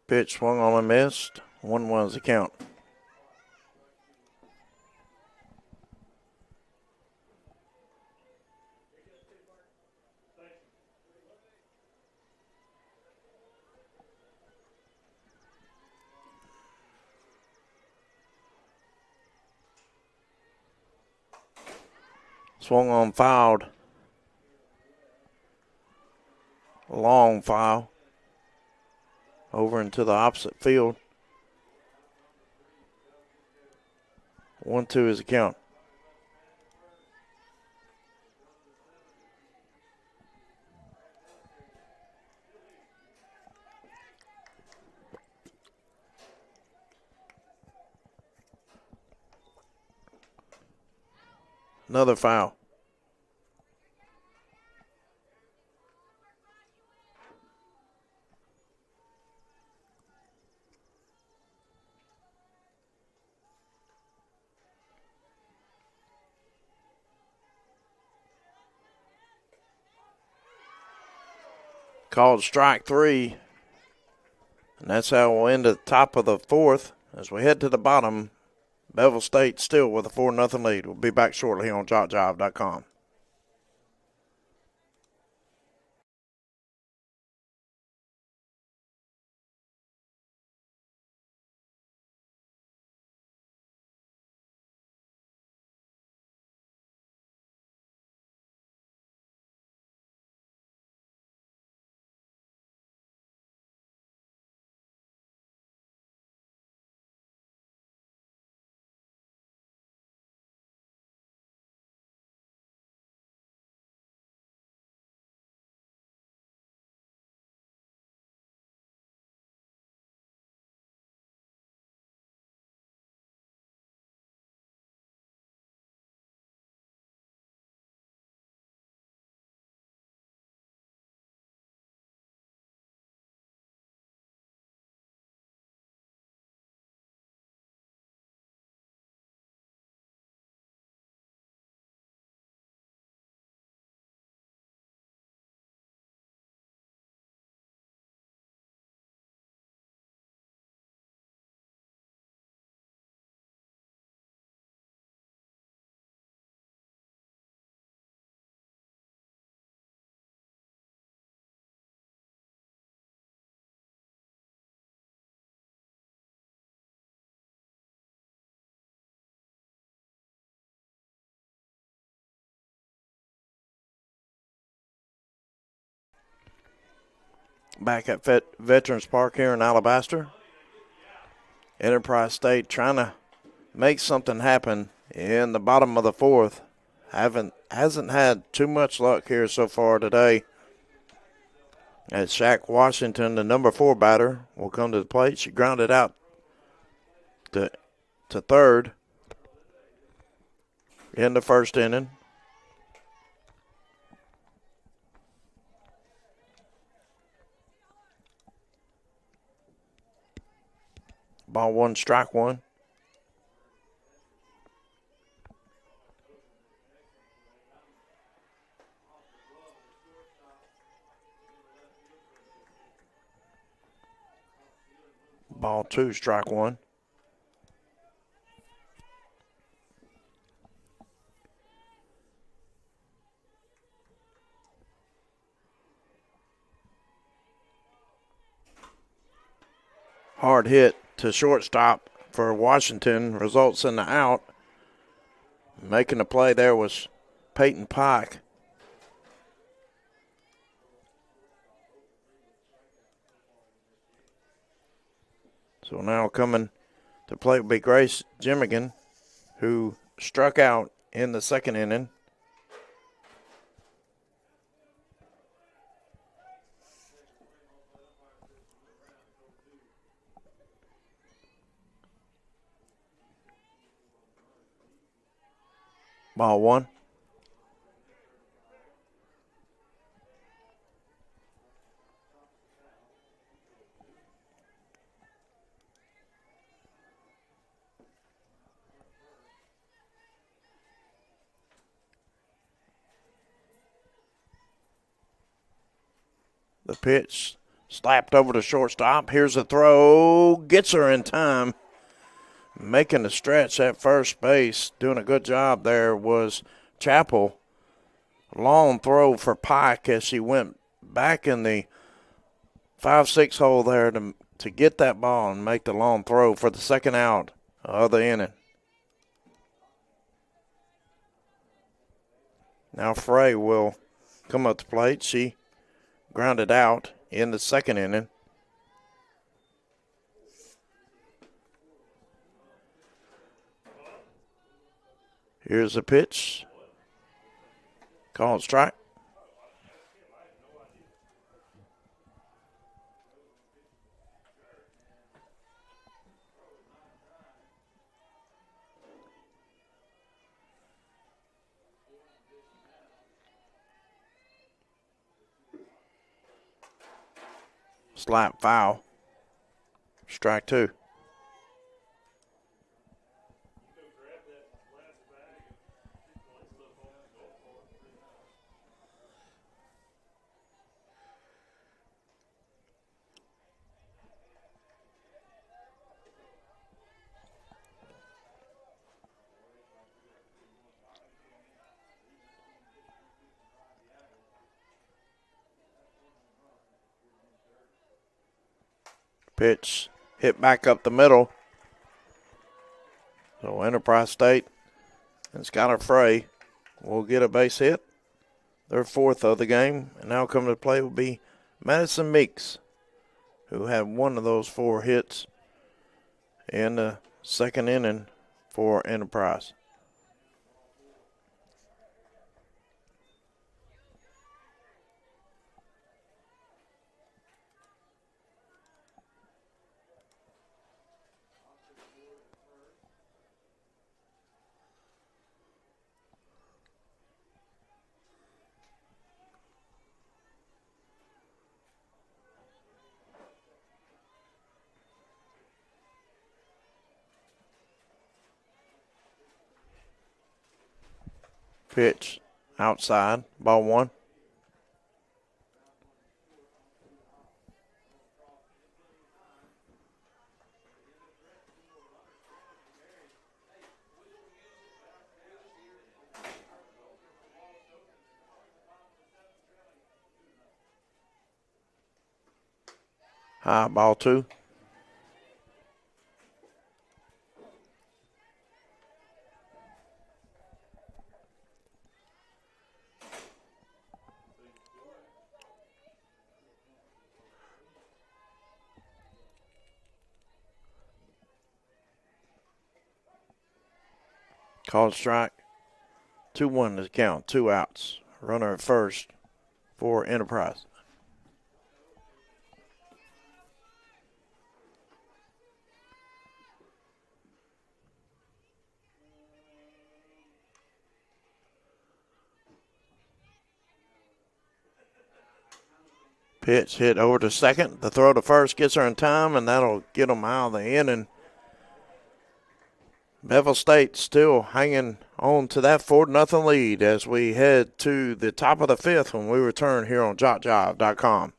Pitch swung on and missed. 1-1 is the count. Swung on, fouled. Long foul. Over into the opposite field. 1-2 is the count. Another foul. Called strike 3. And that's how we'll end at the top of the 4th. As we head to the bottom, Beville State still with a 4-0 lead. We'll be back shortly on JockJive.com. back at Veterans Park here in Alabaster. Enterprise State trying to make something happen in the bottom of the fourth. Hasn't had too much luck here so far today. As Shaq Washington, the number 4 batter, will come to the plate. She grounded out to third in the first inning. Ball 1, strike 1. Ball 2, strike 1. Hard hit to shortstop for Washington results in the out. Making the play there was Peyton Pike. So now coming to play will be Grace Jimmigan, who struck out in the second inning. Ball 1. The pitch slapped over to shortstop. Here's a throw. Gets her in time. Making the stretch at first base. Doing a good job there was Chappell. Long throw for Pike as she went back in the 5-6 hole there to get that ball and make the long throw for the second out of the inning. Now Frey will come up to plate. She grounded out in the second inning. Here's the pitch. Called strike. Slap foul. Strike 2. Pitch hit back up the middle. So Enterprise State and Skylar Frey will get a base hit. Their 4th of the game. And now coming to play will be Madison Meeks, who had one of those 4 hits in the second inning for Enterprise. Pitch outside, ball 1. High, ball 2. Called strike. 2-1 to count. 2 outs. Runner at first for Enterprise. Pitch hit over to second. The throw to first gets her in time, and that'll get them out of the inning. Beville State still hanging on to that 4-0 lead as we head to the top of the fifth when we return here on JockJive.com.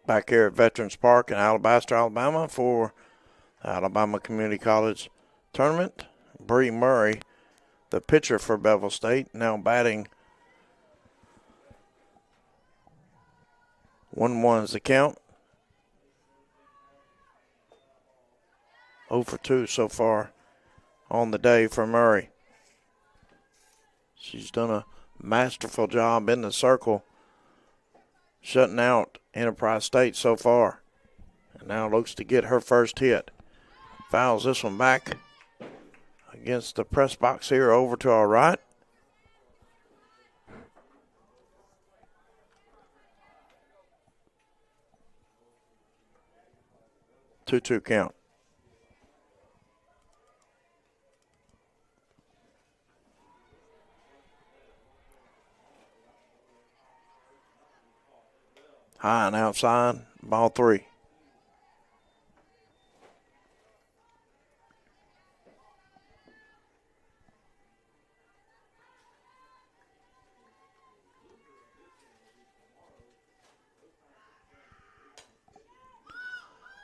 Back here at Veterans Park in Alabaster, Alabama for the Alabama Community College Tournament. Bree Murray, the pitcher for Beville State, now batting. 1-1 is the count. 0 for 2 so far on the day for Murray. She's done a masterful job in the circle, shutting out Enterprise State so far. And now looks to get her first hit. Fouls this one back against the press box here over to our right. Two count. High and outside, ball 3.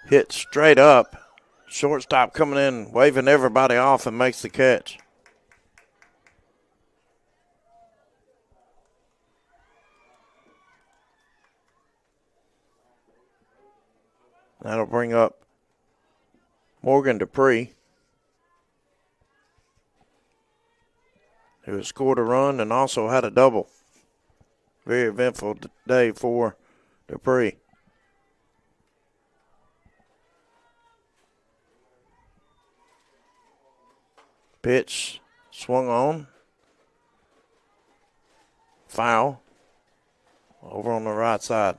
Hit straight up. Shortstop coming in, waving everybody off and makes the catch. That'll bring up Morgan Dupree, who has scored a run and also had a double. Very eventful day for Dupree. Pitch swung on. Foul over on the right side.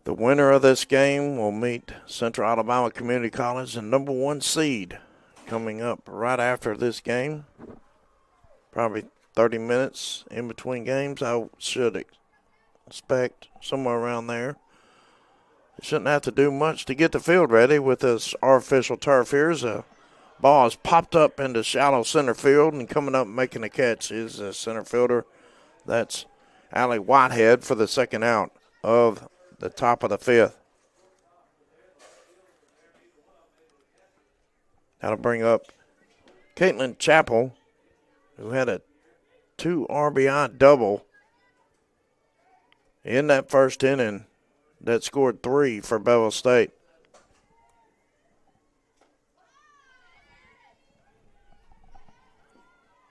The winner of this game will meet Central Alabama Community College, the number 1 seed, coming up right after this game. Probably 30 minutes in between games, I should expect, somewhere around there. They shouldn't have to do much to get the field ready with this artificial turf here. As a ball is popped up into shallow center field, and coming up making the catch is a center fielder. That's Allie Whitehead for the second out of the top of the fifth. That'll bring up Caitlin Chappell, who had a 2 RBI double in that first inning that scored 3 for Beville State.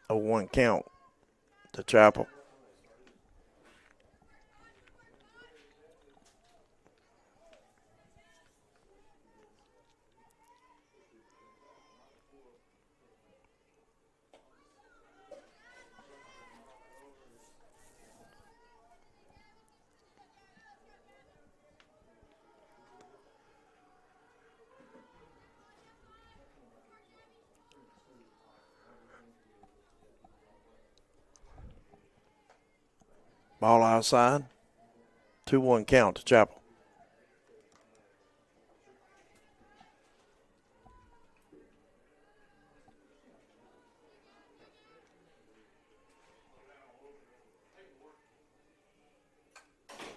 A 1 count to Chapel. Ball outside. 2-1 count to Chapel.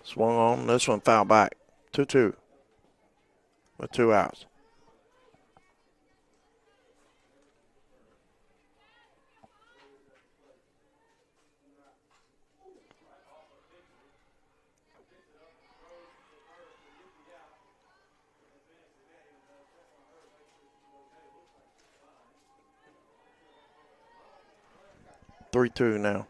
Swung on. This one foul back. 2-2 with 2 outs. Three two now.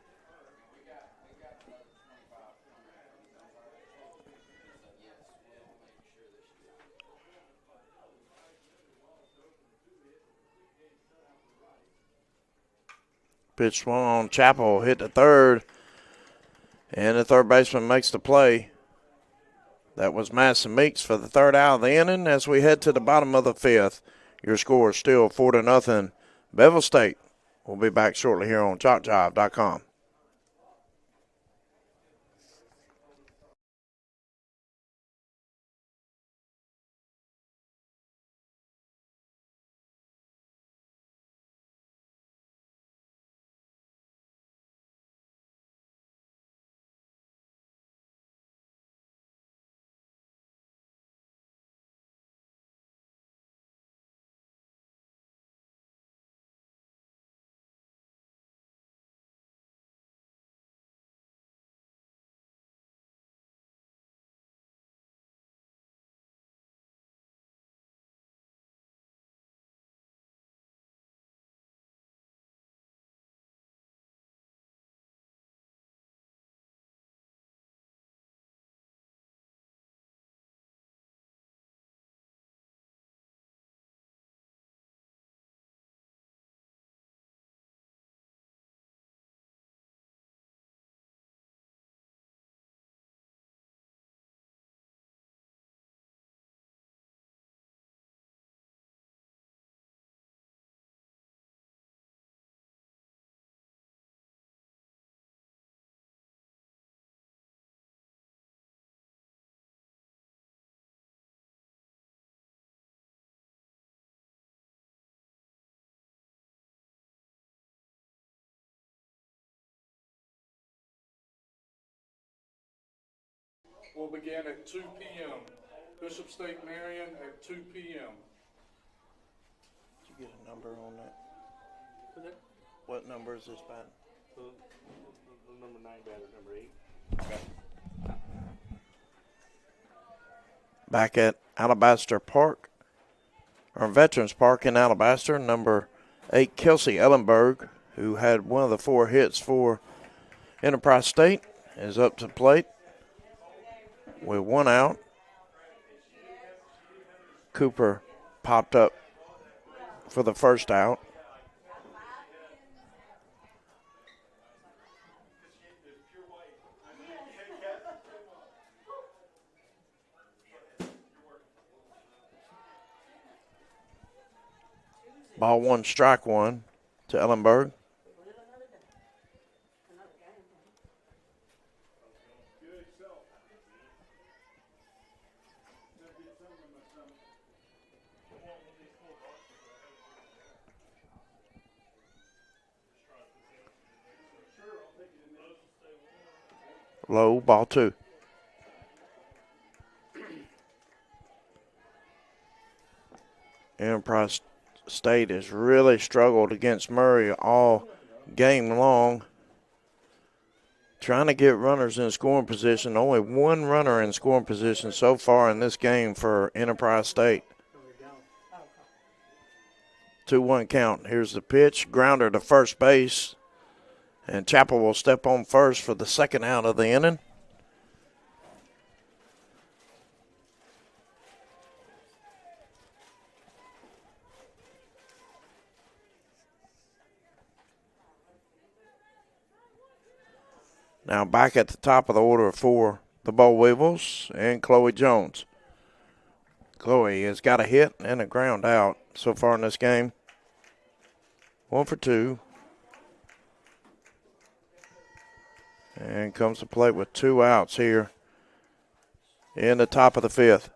Pitch swung on. Chapel hit the third, and the third baseman makes the play. That was Madison Meeks for the third out of the inning. As we head to the bottom of the 5th, your score is still 4-0. Beville State. We'll be back shortly here on JockJive.com. Will begin at 2 p.m. Bishop State, Marion at 2 p.m. Did you get a number on that? What's that? What number is this batting? The number 9 batter, number 8. Okay. Back at Alabaster Park, or Veterans Park in Alabaster, number 8, Kelsey Ellenberg, who had one of the 4 hits for Enterprise State, is up to the plate with 1 out. Cooper popped up for the first out. Ball 1, strike 1 to Ellenberg. Low, ball 2. Enterprise State has really struggled against Murray all game long. trying to get runners in scoring position. Only one runner in scoring position so far in this game for Enterprise State. 2-1 count. Here's the pitch. Grounder to first base. And Chapel will step on first for the second out of the inning. Now back at the top of the order for the Boll Weevils and Chloe Jones. Chloe has got a hit and a ground out so far in this game. 1 for 2. And comes to plate with 2 outs here in the top of the 5th.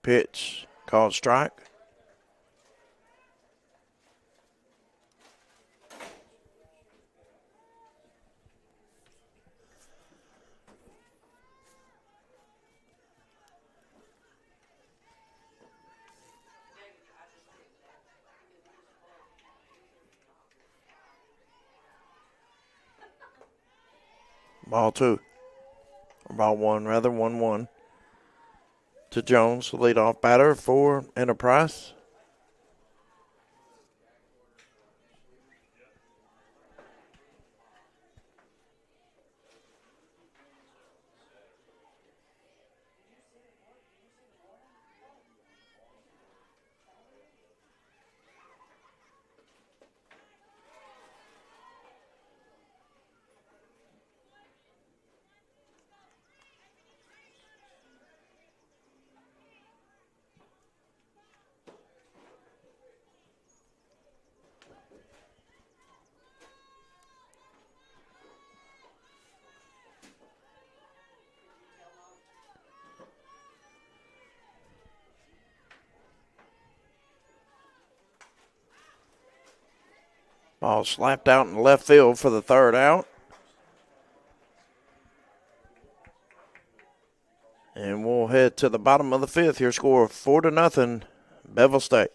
Pitch called strike. Ball 2. Or ball 1, rather, 1-1. To Jones, the leadoff batter for Enterprise. Ball slapped out in left field for the third out. And we'll head to the bottom of the 5th. Here, score 4-0, Beville State.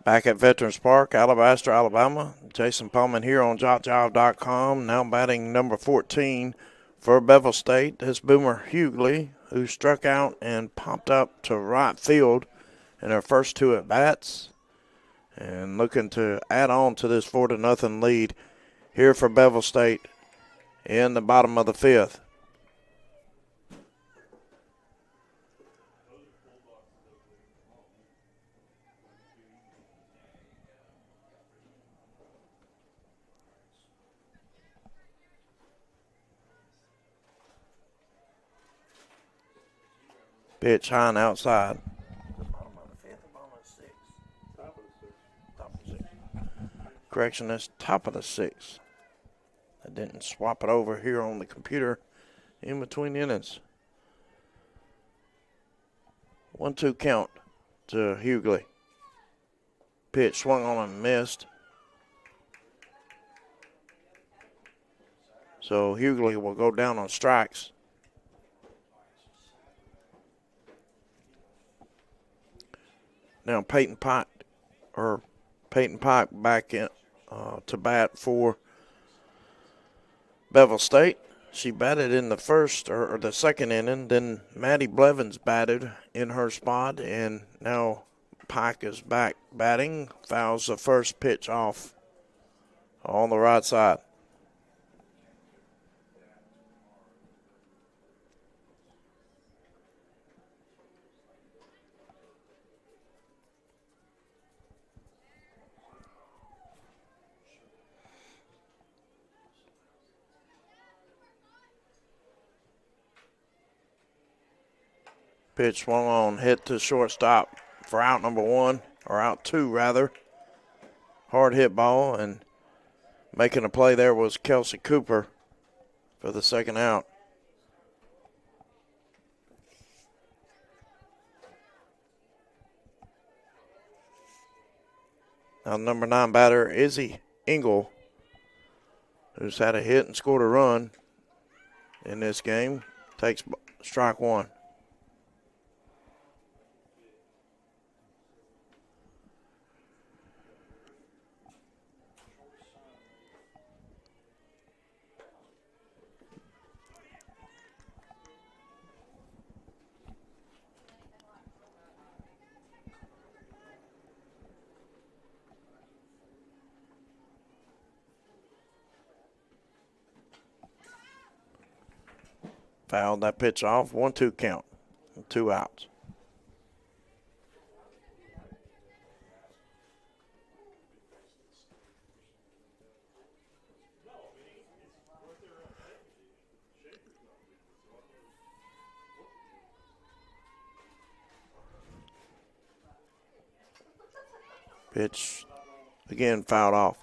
Back at Veterans Park, Alabaster, Alabama. Jason Pullman here on JockJive.com. Now batting number 14 for Beville State. That's Boomer Hughley, who struck out and popped up to right field in her first 2 at-bats. And looking to add on to this 4-0 lead here for Beville State in the bottom of the 5th. Pitch high and outside. Bottom of the 5th, bottom of the 6th. Top of the 6th. Correction, that's top of the 6th. I didn't swap it over here on the computer in between innings. 1-2 count to Hughley. Pitch swung on and missed. So Hughley will go down on strikes. Now Peyton Pike back in to bat for Beville State. She batted in the first or the second inning. Then Maddie Blevins batted in her spot, and now Pike is back batting. Fouls the first pitch off on the right side. Pitch swung on, hit to shortstop for out number one, or out two rather. Hard hit ball, and making a play there was Kelsey Cooper for the second out. Now number 9 batter, Izzy Engel, who's had a hit and scored a run in this game, takes strike one. Fouled that pitch off. 1-2 count. 2 outs. Pitch again fouled off.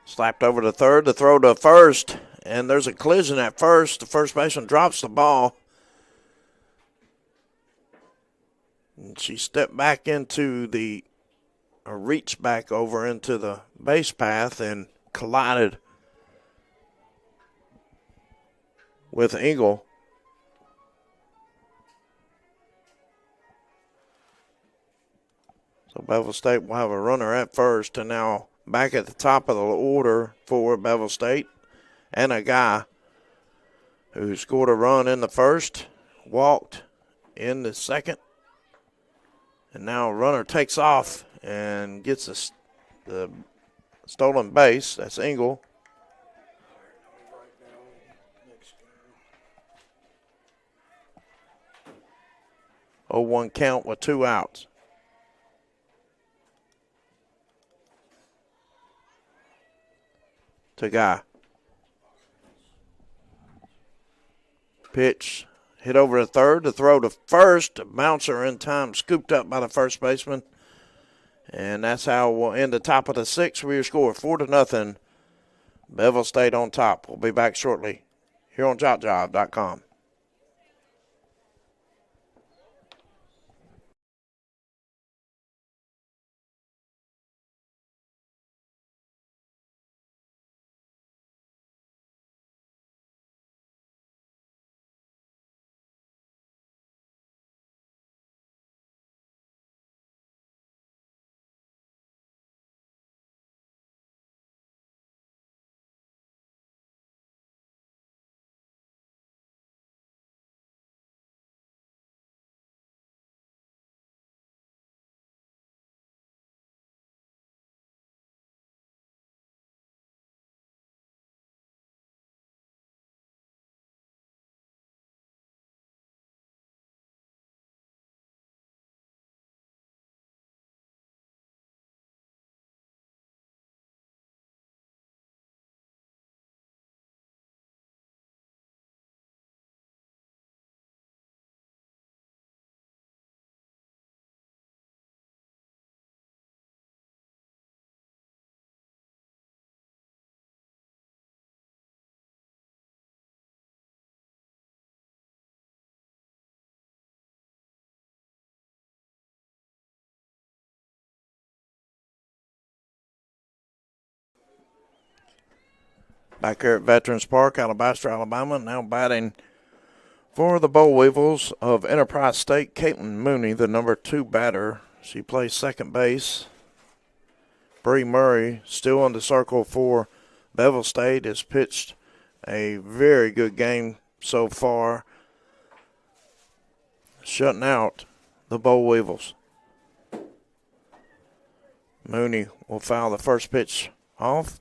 Slapped over to third, the throw to first, and there's a collision at first. The first baseman drops the ball. And she stepped back into reached back over into the base path and collided with Engel. So Beville State will have a runner at first, and now back at the top of the order for Beville State, and a guy who scored a run in the first, walked in the second, and now a runner takes off and gets the stolen base. That's Engel. Oh, 1 count with 2 outs. To Guy. Pitch hit over to third, the throw to first, a bouncer in time, scooped up by the first baseman. And that's how we'll end the top of the 6th. We score 4-0. Beville State on top. We'll be back shortly here on JockJive.com. Back here at Veterans Park, Alabaster, Alabama. Now batting for the Boll Weevils of Enterprise State, Caitlin Mooney, the number 2 batter. She plays second base. Bree Murray still in the circle for Beville State, has pitched a very good game so far, shutting out the Boll Weevils. Mooney will foul the first pitch off.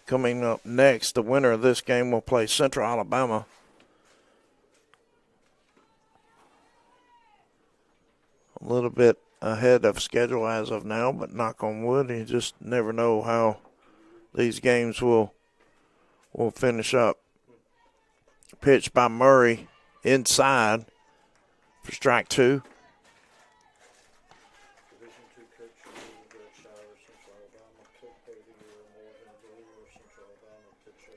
Coming up next, the winner of this game will play Central Alabama. A little bit ahead of schedule as of now, but knock on wood, you just never know how these games will finish up. Pitch by Murray inside for strike 2.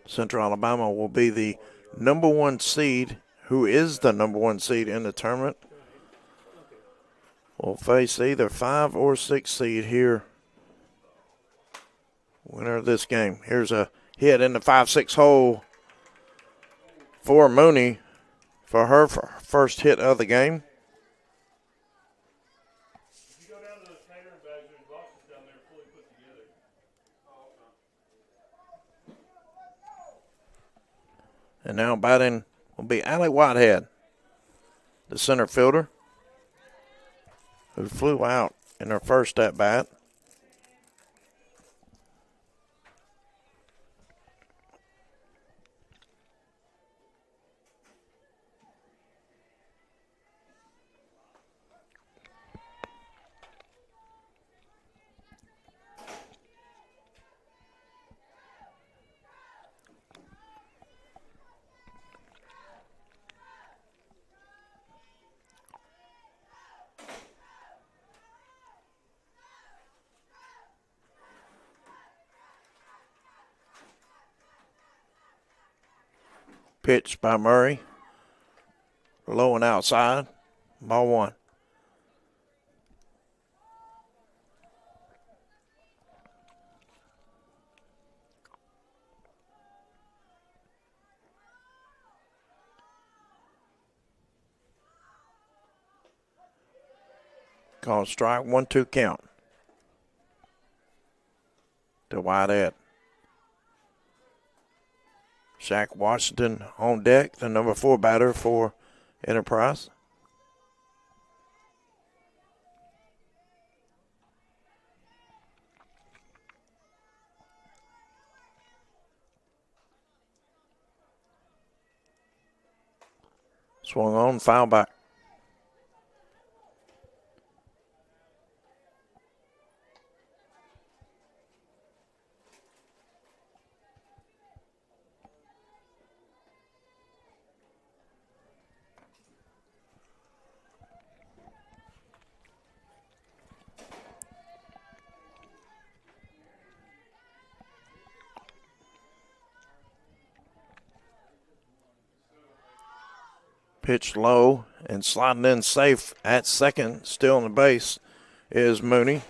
Central Alabama will be the number 1 seed, who is the number 1 seed in the tournament. Will face either 5 or 6 seed here. Winner of this game. Here's a hit in the 5-6 hole for Mooney for her first hit of the game. If you go down to the catering bags, there's boxes down there fully put together. And now batting will be Allie Whitehead, the center fielder, who flew out in her first at bat. Pitch by Murray. Low and outside. Ball 1. Called strike, 1-2 count to Whitehead. Shaq Washington on deck, the number 4 batter for Enterprise. Swung on, foul back. Pitch low and sliding in safe at second, still on the base, is Mooney.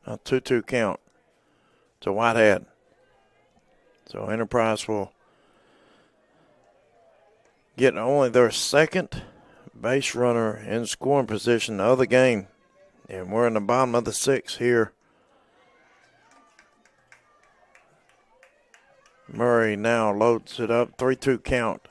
A 2-2 count to Whitehead. So Enterprise will get only their second base runner in scoring position of the game. And we're in the bottom of the 6th here. Murray now loads it up, 3-2 count.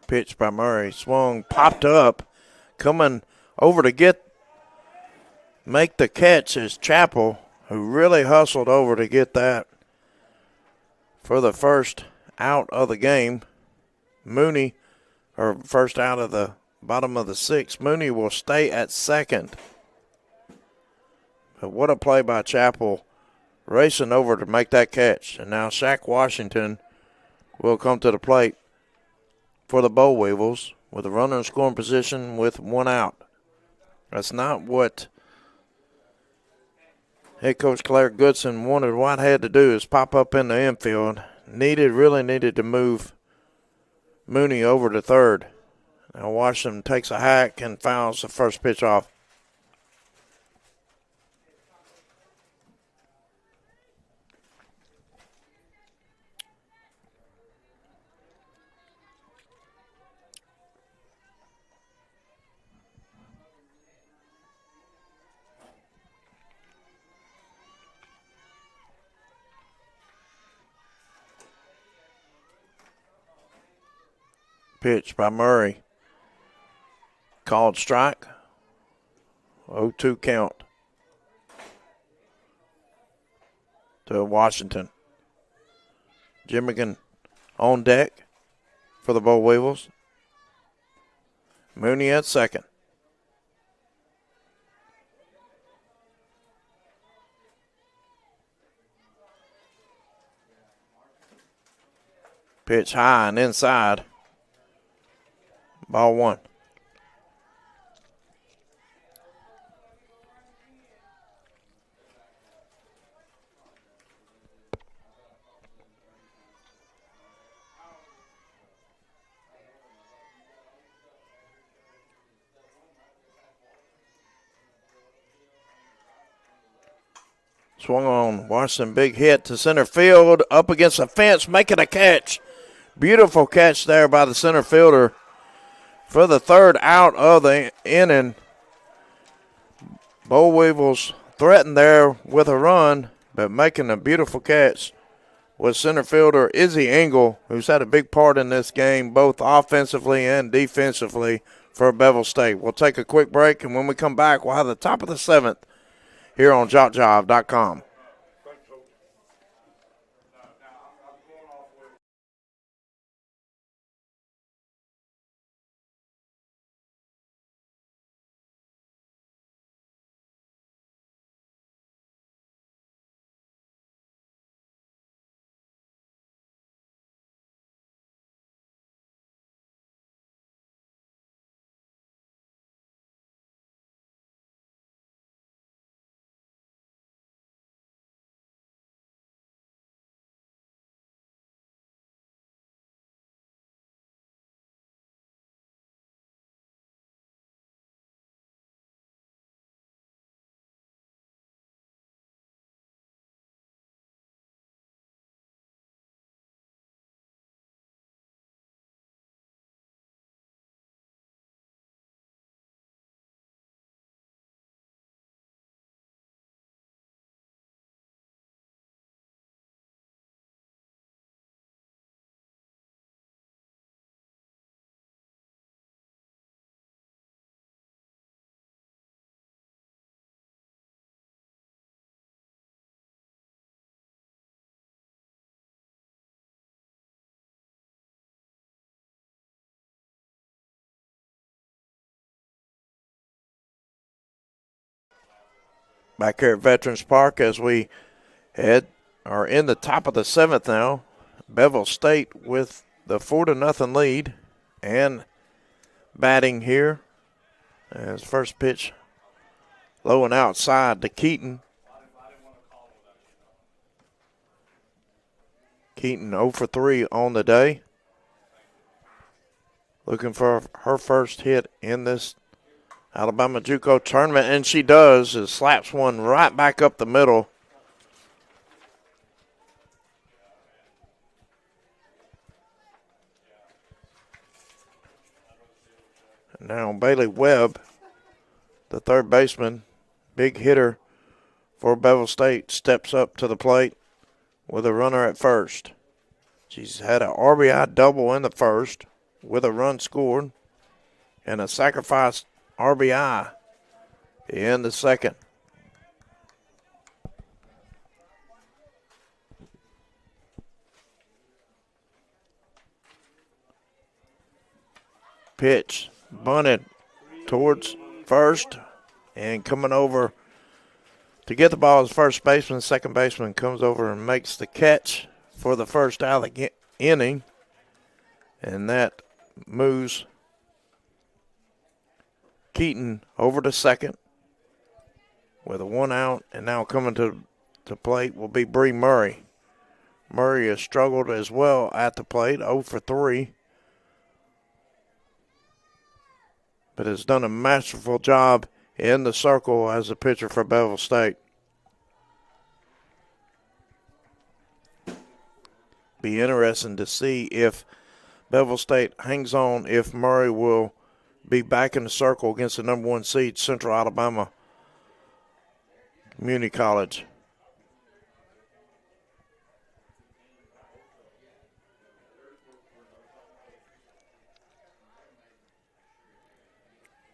Pitch by Murray, swung, popped up, coming over to make the catch is Chappell, who really hustled over to get that for the first out of the game. Mooney, or first out of the bottom of the 6th. Mooney will stay at second. But what a play by Chappell, racing over to make that catch. And now Shaq Washington will come to the plate for the Boll Weevils with a runner in scoring position with 1 out. That's not what head coach Claire Goodson wanted Whitehead to do, is pop up in the infield. Really needed to move Mooney over to third. Now Washington takes a hack and fouls the first pitch off. Pitch by Murray. Called strike. 0-2 count to Washington. Jimmigan on deck for the Boll Weevils. Mooney at second. Pitch high and inside. Ball 1. Swung on. Washington, big hit to center field, up against the fence, making a catch. Beautiful catch there by the center fielder for the third out of the inning. Boll Weevils threatened there with a run, but making a beautiful catch was center fielder Izzy Engel, who's had a big part in this game, both offensively and defensively for Beville State. We'll take a quick break, and when we come back, we'll have the top of the 7th here on JockJive.com. Back here at Veterans Park as we are in the top of the 7th now. Beville State with the 4-0 lead and batting here as first pitch low and outside to Keaton. Keaton 0 for 3 on the day. Looking for her first hit in this Alabama JUCO tournament, and she does. It slaps one right back up the middle. Now Bailey Webb, the third baseman, big hitter for Beville State, steps up to the plate with a runner at first. She's had an RBI double in the first with a run scored and a sacrifice RBI in the second. Pitch bunted towards first and coming over to get the ball as first baseman. Second baseman comes over and makes the catch for the first out of the inning, and that moves Keaton over to second with a 1 out, and now coming to the plate will be Bree Murray. Murray has struggled as well at the plate, 0 for 3, but has done a masterful job in the circle as a pitcher for Beville State. Be interesting to see if Beville State hangs on, if Murray will be back in the circle against the number 1 seed, Central Alabama Community College.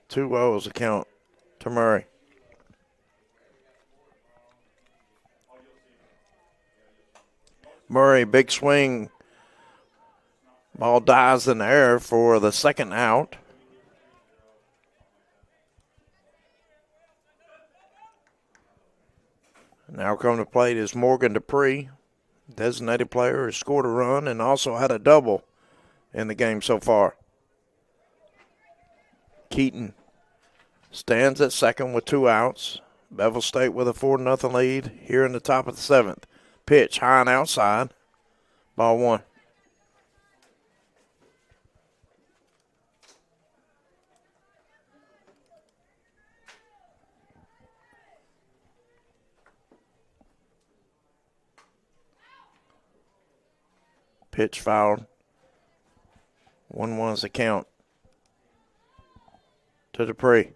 Two O's account to Murray. Murray, big swing. Ball dies in the air for the second out. Now coming to plate is Morgan Dupree, designated player, who scored a run and also had a double in the game so far. Keaton stands at second with 2 outs. Beville State with a 4-0 lead here in the top of the 7th. Pitch high and outside. Ball 1. Pitch fouled. 1-1 is the count to Dupree.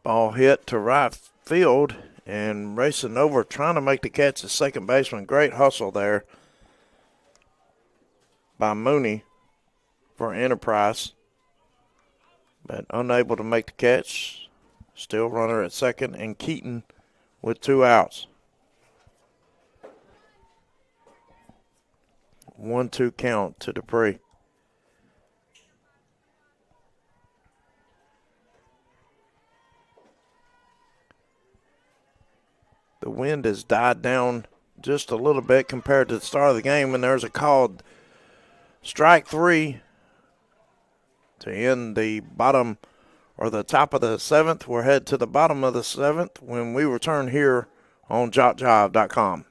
Ball hit to right field and racing over, trying to make the catch at second baseman. Great hustle there by Mooney for Enterprise, but unable to make the catch. Still runner at second, and Keaton with 2 outs. 1-2 count to Dupree. The wind has died down just a little bit compared to the start of the game, and there's a called strike 3 to end the bottom or the top of the 7th. We're headed to the bottom of the 7th when we return here on JockJive.com.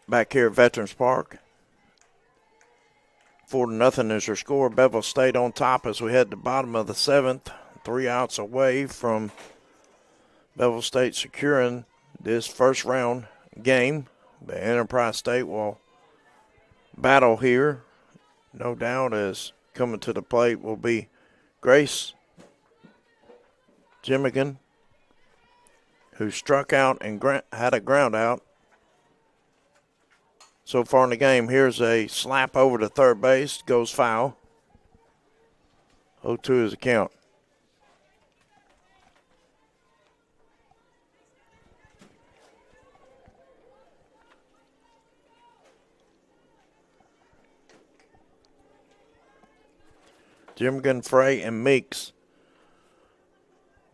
Back here at Veterans Park, 4-0 is your score. Beville State on top as we head to the bottom of the 7th. 3 outs away from Beville State securing this first round game. The Enterprise State will battle here. No doubt, as coming to the plate will be Grace Jimmigan, who struck out and had a ground out so far in the game. Here's a slap over to third base, goes foul. 0-2 is the count. Jimgan, Frey, and Meeks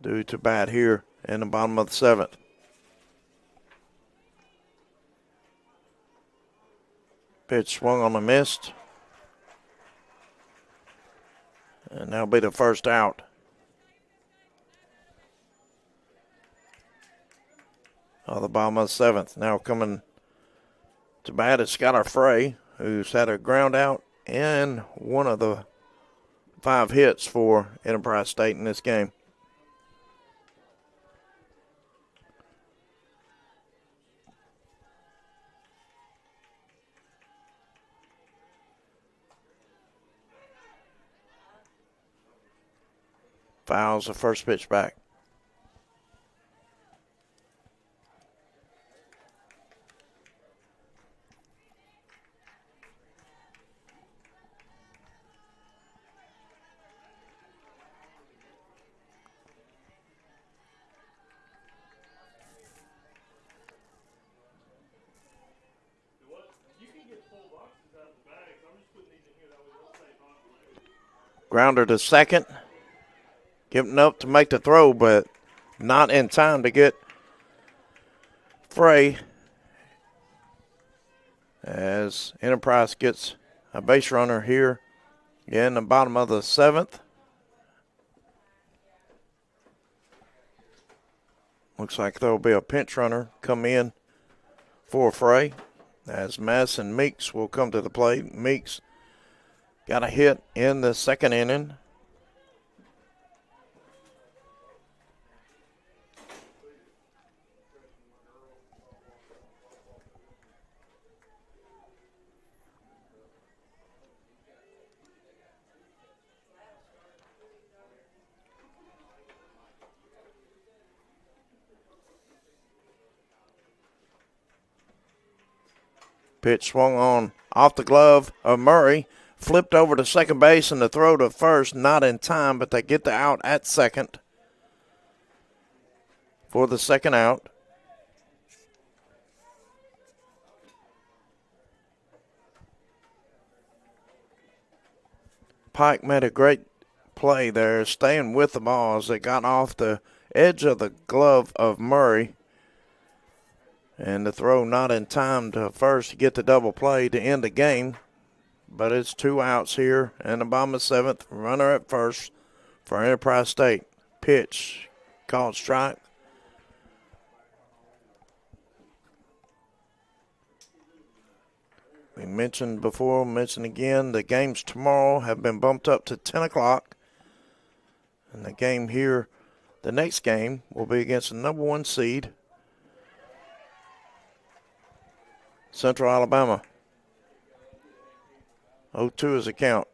due to bat here in the bottom of the 7th. Pitch swung on a missed. And that'll be the first out. Of the bottom of the 7th. Now coming to bat is Skylar Frey, who's had a ground out and one of the 5 hits for Enterprise State in this game. Fouls the first pitch back. Grounder to second. Giving up to make the throw, but not in time to get Frey as Enterprise gets a base runner here in the bottom of the 7th. Looks like there will be a pinch runner come in for Frey as Madison Meeks will come to the plate. Meeks got a hit in the 2nd inning. Pitch swung on off the glove of Murray. Flipped over to second base and the throw to first. Not in time, but they get the out at second for the second out. Pike made a great play there, staying with the ball as it got off the edge of the glove of Murray. And the throw not in time to first to get the double play to end the game. But it's 2 outs here in the bottom of the 7th. Runner at first for Enterprise State. Pitch called strike. We mentioned before, mentioned again, the games tomorrow have been bumped up to 10 o'clock. And the game here, the next game, will be against the number 1 seed, Central Alabama. 0-2 is the count.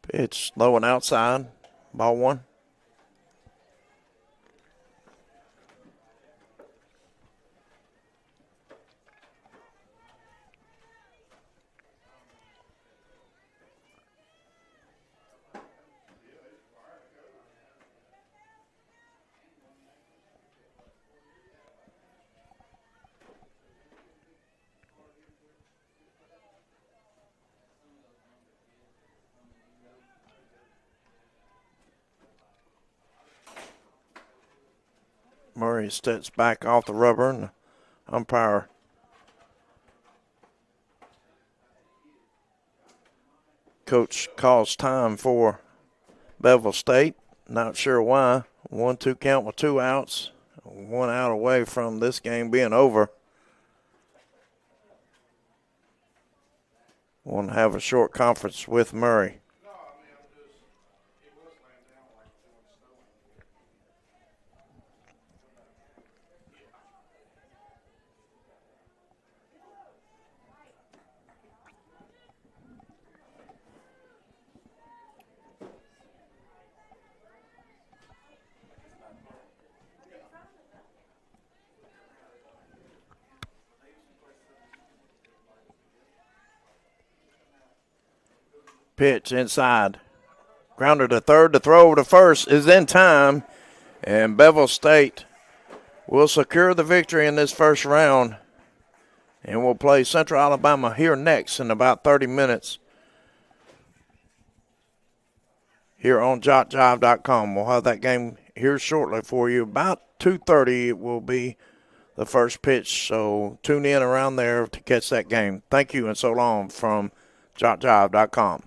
Pitch low and outside. Ball 1. Murray steps back off the rubber, and the umpire coach calls time for Beville State. Not sure why. 1-2 count with 2 outs. 1 out away from this game being over. Want to have a short conference with Murray. Pitch inside. Grounder to third. The throw over to first is in time. And Beville State will secure the victory in this first round. And we'll play Central Alabama here next in about 30 minutes here on JockJive.com. We'll have that game here shortly for you. About 2:30 it will be the first pitch, so tune in around there to catch that game. Thank you and so long from JockJive.com.